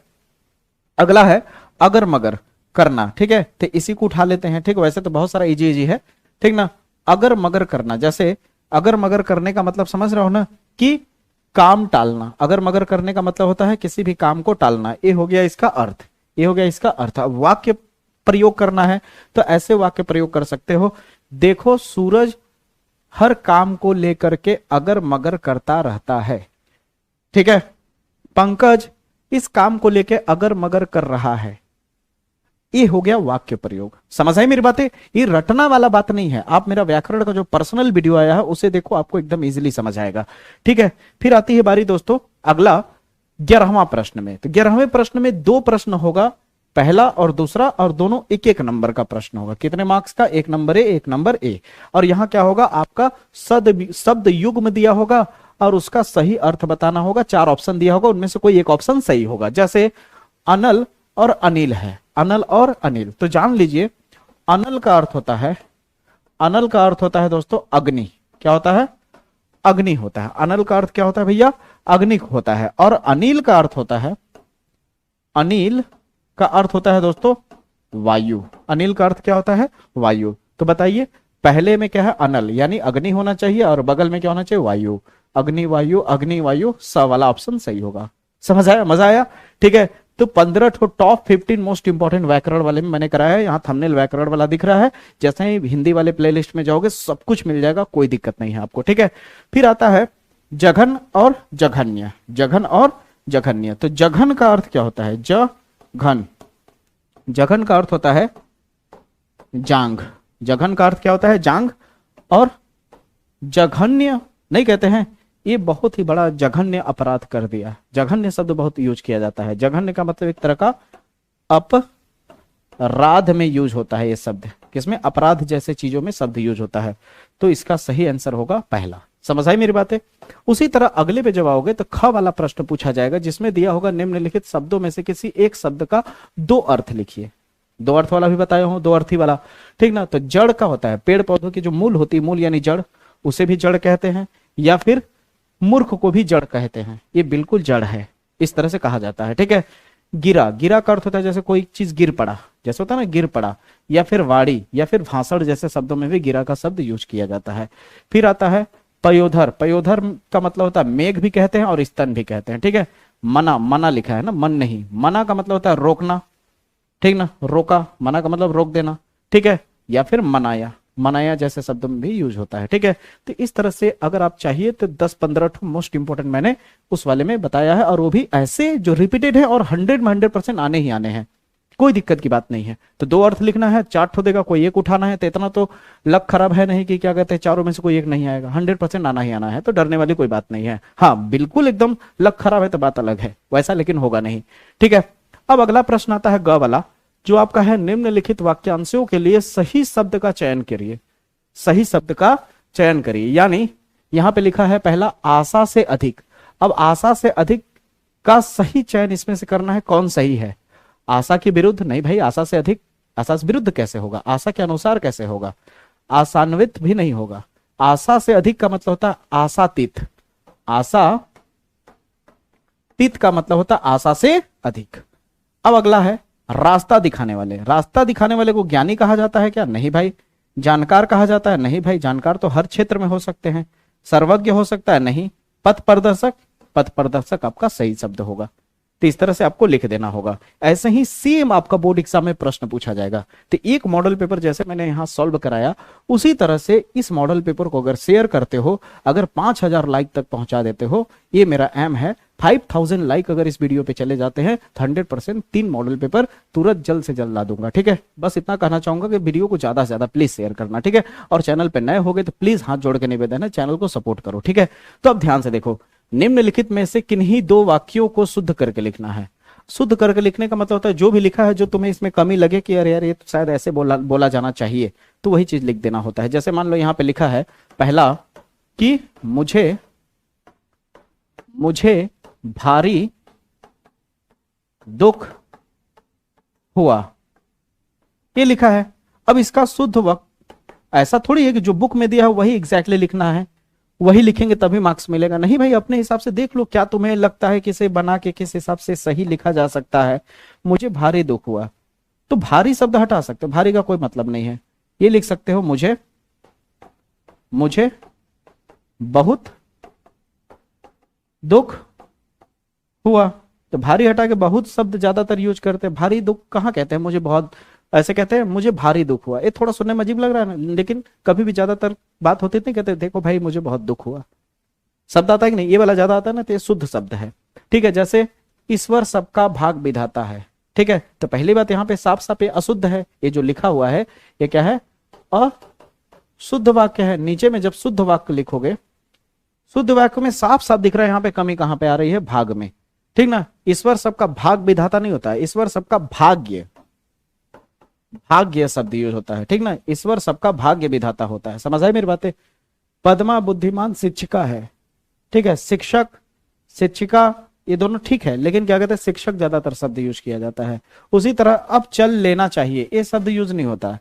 अगला है अगर मगर करना। ठीक है, तो इसी को उठा लेते हैं। ठीक, वैसे तो बहुत सारा इजी है। ठीक ना, अगर मगर करना, जैसे अगर मगर करने का मतलब समझ रहे हो ना कि काम टालना। अगर मगर करने का मतलब होता है किसी भी काम को टालना। ये हो गया इसका अर्थ, ये हो गया इसका अर्थ। अब वाक्य प्रयोग करना है तो ऐसे वाक्य प्रयोग कर सकते हो, देखो सूरज हर काम को लेकर के अगर मगर करता रहता है। ठीक है, पंकज इस काम को लेकर अगर मगर कर रहा है। ये हो गया वाक्य प्रयोग। समझ आई मेरी बातें? ये रटना वाला बात नहीं है। आप मेरा व्याकरण का जो पर्सनल वीडियो आया है उसे देखो, आपको एकदम इजीली समझ आएगा। ठीक है, फिर आती है बारी दोस्तों अगला 11वां प्रश्न में। तो 11वें प्रश्न में 2 प्रश्न होगा, पहला और दूसरा, और दोनों 1-1 नंबर का प्रश्न होगा। कितने मार्क्स का? 1 नंबर ए, 1 नंबर ए। और यहां क्या होगा आपका शब्द युग्म दिया होगा और उसका सही अर्थ बताना होगा। 4 ऑप्शन दिया होगा, उनमें से कोई एक ऑप्शन सही होगा। जैसे अनल और अनिल है, अनल और अनिल। तो जान लीजिए अनल का अर्थ होता है, अनल का अर्थ होता है दोस्तों अग्नि। क्या होता है? अग्नि होता है। अनल का अर्थ क्या होता है भैया? अग्नि होता है। और अनिल का अर्थ होता है, अनिल का अर्थ होता है दोस्तों वायु। अनिल का अर्थ क्या होता है? वायु। तो बताइए पहले में क्या है? अनल यानी अग्नि होना चाहिए, और बगल में क्या होना चाहिए? वायु। अग्नि वायु, अग्नि वायु, स वाला ऑप्शन सही होगा। समझ आया? मजा आया? ठीक है, तो 15 टॉप 15 मोस्ट इंपॉर्टेंट व्याकरण वाले में मैंने कराया है। यहाँ थंबनेल व्याकरण वाला दिख रहा है, जैसे ही हिंदी वाले प्लेलिस्ट में जाओगे सब कुछ मिल जाएगा, कोई दिक्कत नहीं है आपको। ठीक है, फिर आता है जघन और जघन्य। जघन और जघन्य। तो जघन का अर्थ क्या होता है? जघन। जघन का अर्थ होता है जांग। जघन का अर्थ क्या होता है? जांग। और जघन्य नहीं कहते हैं, ये बहुत ही बड़ा जघन्य अपराध कर दिया। जघन्य शब्द बहुत यूज किया जाता है। जघन्य का मतलब एक तरह का अपराध में यूज होता है ये शब्द। किसमें? अपराध जैसे चीजों में शब्द यूज होता है। तो इसका सही आंसर होगा पहला। समझ आई मेरी बातें? उसी तरह अगले पे जब आओगे तो ख वाला प्रश्न पूछा जाएगा, जिसमें दिया होगा निम्नलिखित शब्दों में से किसी एक शब्द का 2 अर्थ लिखिए। 2 अर्थ वाला भी बताया हूं, 2 अर्थी वाला। ठीक ना, तो जड़ का होता है पेड़ पौधों की जो मूल होती है, मूल यानी जड़, उसे भी जड़ कहते हैं, या फिर मूर्ख को भी जड़ कहते हैं। ये बिल्कुल जड़ है, इस तरह से कहा जाता है। ठीक है, गिरा। गिरा का अर्थ होता है जैसे कोई चीज गिर पड़ा, जैसे होता है ना गिर पड़ा, या फिर वाड़ी या फिर भाषण जैसे शब्दों में भी गिरा का शब्द यूज किया जाता है। फिर आता है पयोधर। पयोधर का मतलब होता है मेघ भी कहते हैं और स्तन भी कहते हैं। ठीक है, मना। मना लिखा है ना, मन नहीं। मना का मतलब होता है रोकना। ठीक ना, रोका। मना का मतलब रोक देना। ठीक है, या फिर मनाया। मनाया जैसे शब्द में भी यूज होता है। ठीक है, तो इस तरह से अगर आप चाहिए तो 10-15 मोस्ट इंपोर्टेंट मैंने उस वाले में बताया है, और वो भी ऐसे जो रिपीटेड है और 100 में 100% आने ही आने हैं, कोई दिक्कत की बात नहीं है। तो 2 अर्थ लिखना है, 4 ठो देगा, कोई एक उठाना है, तो इतना तो लक खराब है नहीं कि क्या कहते हैं चारों में से कोई एक नहीं आएगा। 100% आना ही आना है, तो डरने वाली कोई बात नहीं है। हाँ, बिल्कुल एकदम लक खराब है तो बात अलग है, वैसा लेकिन होगा नहीं। ठीक है, अब अगला प्रश्न आता है ग वाला, जो आपका है निम्नलिखित वाक्यांशों के लिए सही शब्द का चयन करिए। सही शब्द का चयन करिए, यानी यहां पे लिखा है पहला आशा से अधिक। अब आशा से अधिक का सही चयन इसमें से करना है, कौन सही है? आशा के विरुद्ध नहीं भाई, आशा से अधिक, आशा से विरुद्ध कैसे होगा? आशा के अनुसार कैसे होगा? आशान्वित भी नहीं होगा। आशा से अधिक का मतलब होता है आशातीत। आशातीत का मतलब होता है आशा से अधिक। अब अगला है रास्ता दिखाने वाले। रास्ता दिखाने वाले को ज्ञानी कहा जाता है क्या? नहीं भाई। जानकार कहा जाता है? नहीं भाई, जानकार तो हर क्षेत्र में हो सकते हैं। सर्वज्ञ हो सकता है? नहीं। पथ प्रदर्शक? पथ प्रदर्शक आपका सही शब्द होगा। तो इस तरह से आपको लिख देना होगा। ऐसे ही सेम आपका बोर्ड एग्जाम में प्रश्न पूछा जाएगा। तो एक मॉडल पेपर जैसे मैंने यहां सॉल्व कराया, उसी तरह से इस मॉडल पेपर को अगर शेयर करते हो, अगर 5000 लाइक तक पहुंचा देते हो, ये मेरा एम है। 5000 लाइक अगर इस वीडियो पे चले जाते हैं तो 100% 3 मॉडल पेपर तुरंत जल्द से जल्द ला दूंगा। ठीक है, बस इतना कहना चाहूंगा कि वीडियो को ज्यादा से ज्यादा प्लीज शेयर करना। ठीक है, और चैनल पे नए हो गए तो प्लीज हाथ जोड़ के निवेदन है, चैनल को सपोर्ट करो। ठीक है, तो अब ध्यान से देखो, निम्नलिखित में से किन्हीं 2 वाक्यों को शुद्ध करके लिखना है। शुद्ध करके लिखने का मतलब होता है जो भी लिखा है, जो तुम्हें इसमें कमी लगे कि अरे यार ये तो शायद ऐसे बोला जाना चाहिए, तो वही चीज लिख देना होता है। जैसे मान लो यहाँ पे लिखा है पहला कि मुझे भारी दुख हुआ, ये लिखा है। अब इसका शुद्ध वाक्य ऐसा थोड़ी है कि जो बुक में दिया है वही एग्जैक्टली लिखना है, वही लिखेंगे तभी मार्क्स मिलेगा। नहीं भाई, अपने हिसाब से देख लो क्या तुम्हें लगता है कि इसे बना के किस हिसाब से सही लिखा जा सकता है। मुझे भारी दुख हुआ, तो भारी शब्द हटा सकते हो, भारी का कोई मतलब नहीं है। ये लिख सकते हो मुझे बहुत दुख हुआ। तो भारी हटा के बहुत शब्द ज्यादातर यूज करते हैं। भारी दुख कहाँ कहते हैं, मुझे बहुत, ऐसे कहते हैं मुझे भारी दुख हुआ। ये थोड़ा सुनने में अजीब लग रहा है ना, लेकिन कभी भी ज्यादातर बात होती नहीं, कहते देखो भाई मुझे बहुत दुख हुआ। शब्द आता है कि नहीं, ये वाला ज्यादा आता है ना, तो ये शुद्ध शब्द है। ठीक है, जैसे ईश्वर सबका भाग विधाता है। ठीक है, तो पहली बात यहाँ पे साफ साफ ये अशुद्ध है, ये जो लिखा हुआ है ये क्या है, अशुद्ध वाक्य है। नीचे में जब शुद्ध वाक्य लिखोगे, शुद्ध वाक्य में साफ साफ दिख रहा है यहाँ पे कमी कहां पे आ रही है, भाग में। ठीक ना, ईश्वर सबका भाग विधाता नहीं होता है, ईश्वर सबका भाग्य शब्द यूज होता है। ठीक ना, ईश्वर सबका भाग्य विधाता होता है। समझ आई मेरी बातें। पद्मा बुद्धिमान शिक्षिका है। ठीक है, शिक्षक शिक्षिका ये दोनों ठीक है, लेकिन क्या कहते हैं, शिक्षक ज्यादातर शब्द यूज किया जाता है। उसी तरह अब चल लेना चाहिए, ये शब्द यूज नहीं होता है।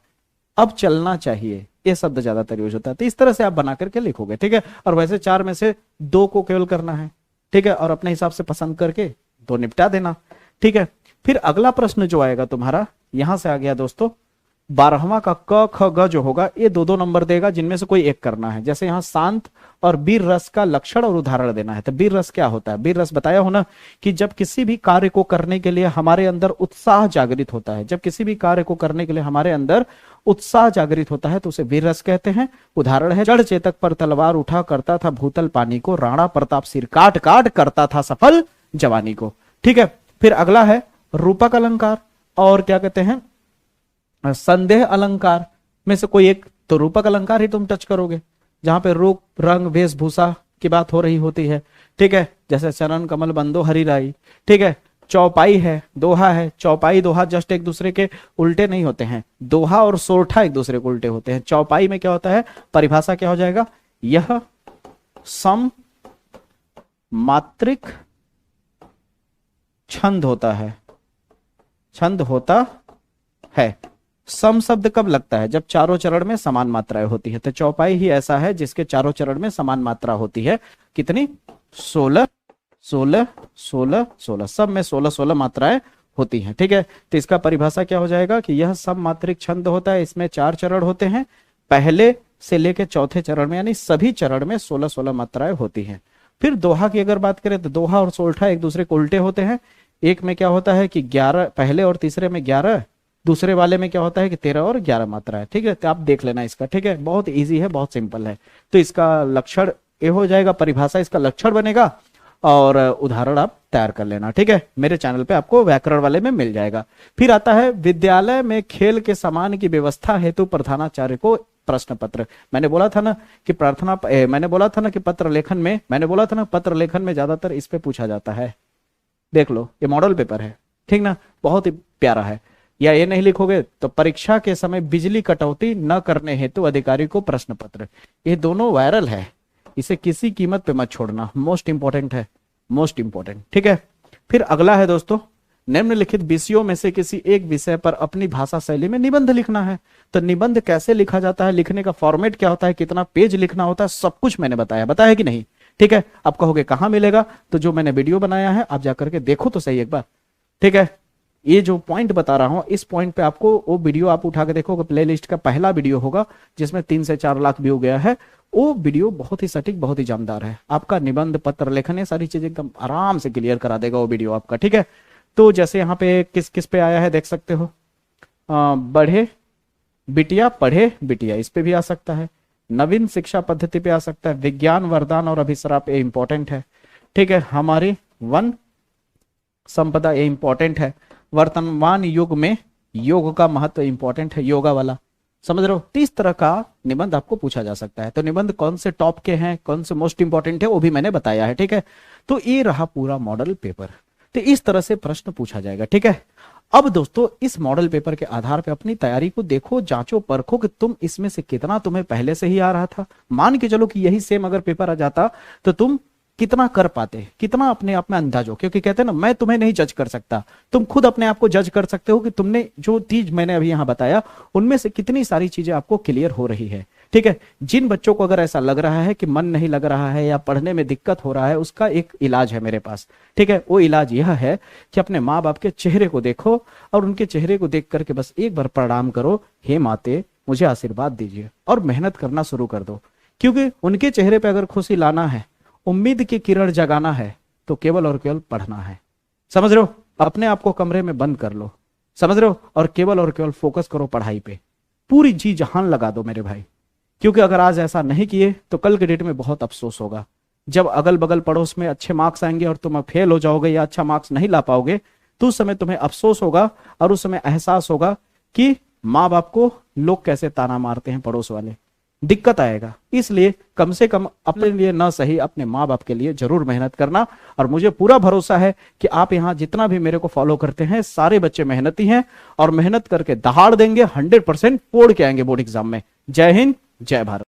अब चलना चाहिए, ये शब्द ज्यादातर यूज होता है। तो इस तरह से आप बना करके लिखोगे। ठीक है, और वैसे 4 में से 2 को केवल करना है। ठीक है, और अपने हिसाब से पसंद करके 2 निपटा देना। ठीक है, फिर अगला प्रश्न जो आएगा तुम्हारा, यहां से आ गया दोस्तों 12वां का क ख ग जो होगा, ये 2-2 नंबर देगा, जिनमें से कोई एक करना है। जैसे यहाँ शांत और वीर रस का लक्षण और उदाहरण देना है। तो वीर रस क्या होता है, वीर रस बताया हो ना कि जब किसी भी कार्य को करने के लिए हमारे अंदर उत्साह जागृत होता है, जब किसी भी कार्य को करने के लिए हमारे अंदर उत्साह जागृत होता है तो उसे वीर रस कहते हैं। उदाहरण है, जड़ चेतक पर तलवार उठा करता था भूतल पानी को, राणा प्रताप सिर काट काट करता था सफल जवानी को। ठीक है, फिर अगला है रूपक अलंकार और क्या कहते हैं, संदेह अलंकार में से कोई एक। तो रूपक अलंकार ही तुम टच करोगे, जहां पे रूप रंग वेशभूषा की बात हो रही होती है। ठीक है, जैसे चरण कमल बंदो हरिराई। ठीक है, चौपाई है, दोहा है। चौपाई दोहा जस्ट एक दूसरे के उल्टे नहीं होते हैं, दोहा और सोरठा एक दूसरे के उल्टे होते हैं। चौपाई में क्या होता है, परिभाषा क्या हो जाएगा, यह सम मात्रिक छंद होता है, छंद होता है। सम शब्द कब लगता है, जब चारों चरण में समान मात्राएं होती है। तो चौपाई ही ऐसा है जिसके चारों चरण में समान मात्रा होती है। कितनी, 16 16 16 16, सब में 16 मात्राएं होती हैं। ठीक है, तो इसका परिभाषा क्या हो जाएगा कि यह सम मात्रिक छंद होता है। इसमें 4 चरण होते हैं, पहले से लेके चौथे चरण में, यानी सभी चरण में 16 मात्राएं होती हैं। फिर दोहा की अगर बात करें तो दोहा और सोरठा एक दूसरे को उल्टे होते हैं। एक में क्या होता है कि 11, पहले और तीसरे में 11, दूसरे वाले में क्या होता है कि 13 और 11 मात्रा है। ठीक है, तो आप देख लेना इसका। ठीक है, बहुत इजी है, बहुत सिंपल है। तो इसका लक्षण ये हो जाएगा, परिभाषा इसका लक्षण बनेगा और उदाहरण आप तैयार कर लेना। ठीक है, मेरे चैनल पे आपको व्याकरण वाले में मिल जाएगा। फिर आता है विद्यालय में खेल के सामान की व्यवस्था हेतु प्रधानाचार्य को प्रश्न पत्र। मैंने बोला था ना कि पत्र लेखन में, पत्र लेखन में ज्यादातर इस पे पूछा जाता है। देख लो, ये मॉडल पेपर है। ठीक ना, बहुत ही प्यारा है। या ये नहीं लिखोगे तो परीक्षा के समय बिजली कटौती न करने हेतु अधिकारी को प्रश्न पत्र। ये दोनों वायरल है, इसे किसी कीमत पे मत छोड़ना, मोस्ट इंपॉर्टेंट है, मोस्ट इंपॉर्टेंट। ठीक है, फिर अगला है दोस्तों, निम्नलिखित विषयों में से किसी एक विषय पर अपनी भाषा शैली में निबंध लिखना है। तो निबंध कैसे लिखा जाता है, लिखने का फॉर्मेट क्या होता है, कितना पेज लिखना होता है, सब कुछ मैंने बताया कि नहीं। ठीक है, आप कहोगे कहां मिलेगा, तो जो मैंने वीडियो बनाया है आप जाकर के देखो तो सही एक बार। ठीक है, ये जो पॉइंट बता रहा हूं, इस पॉइंट पे आपको वो वीडियो आप उठा के देखोगे, प्लेलिस्ट का पहला वीडियो होगा जिसमें 3 से 4 लाख व्यू गया है, वो वीडियो बहुत ही सटीक, बहुत ही जानदार है। आपका निबंध, पत्र लेखन, ये सारी चीजें एकदम आराम से क्लियर करा देगा वो वीडियो आपका, ठीक है। तो जैसे यहाँ पे किस किस पे आया है देख सकते हो, बढ़े बिटिया, पढ़े बिटिया, इस पे भी आ सकता है। नवीन शिक्षा पद्धति पे आ सकता है। विज्ञान वरदान और अभिश्राप, ये इंपॉर्टेंट है, ठीक है। हमारी वन संपदा, ये इंपॉर्टेंट है। वर्तमान युग में योग का महत्व इंपॉर्टेंट है, योगा वाला, समझ रहे हो। 30 तरह का निबंध आपको पूछा जा सकता है। तो निबंध कौन से टॉप के हैं, कौन से मोस्ट इंपॉर्टेंट है, वो भी मैंने बताया है, ठीक है। तो ये रहा पूरा मॉडल पेपर। तो इस तरह से प्रश्न पूछा जाएगा, ठीक है। अब दोस्तों इस मॉडल पेपर के आधार पे अपनी तैयारी को देखो, जांचो, परखो कि तुम इसमें से कितना तुम्हें पहले से ही आ रहा था। मान के चलो कि यही सेम अगर पेपर आ जाता तो तुम कितना कर पाते, कितना अपने आप में अंदाज हो। क्योंकि कहते हैं ना, मैं तुम्हें नहीं जज कर सकता, तुम खुद अपने आप को जज कर सकते हो कि तुमने जो चीज मैंने अभी यहां बताया उनमें से कितनी सारी चीजें आपको क्लियर हो रही है, ठीक है। जिन बच्चों को अगर ऐसा लग रहा है कि मन नहीं लग रहा है या पढ़ने में दिक्कत हो रहा है, उसका एक इलाज है मेरे पास, ठीक है। वो इलाज यह है कि अपने माँ बाप के चेहरे को देखो और उनके चेहरे को देख करके बस एक बार प्रणाम करो, हे माते मुझे आशीर्वाद दीजिए, और मेहनत करना शुरू कर दो। क्योंकि उनके चेहरे पे अगर खुशी लाना है, उम्मीद की किरण जगाना है, तो केवल और केवल पढ़ना है, समझ रहे हो। अपने आप को कमरे में बंद कर लो, समझ रहे हो, और केवल फोकस करो पढ़ाई पे, पूरी जी जहान लगा दो मेरे भाई। क्योंकि अगर आज ऐसा नहीं किए तो कल के डेट में बहुत अफसोस होगा। जब अगल बगल पड़ोस में अच्छे मार्क्स आएंगे और तुम फेल हो जाओगे या अच्छा मार्क्स नहीं ला पाओगे, तो उस समय तुम्हें अफसोस होगा और उस समय एहसास होगा कि माँ बाप को लोग कैसे ताना मारते हैं, पड़ोस वाले, दिक्कत आएगा। इसलिए कम से कम अपने लिए ना सही, अपने माँ बाप के लिए जरूर मेहनत करना। और मुझे पूरा भरोसा है कि आप यहाँ जितना भी मेरे को फॉलो करते हैं, सारे बच्चे मेहनती हैं और मेहनत करके दहाड़ देंगे, 100% फोड़ के आएंगे बोर्ड एग्जाम में। जय हिंद, जय भारत।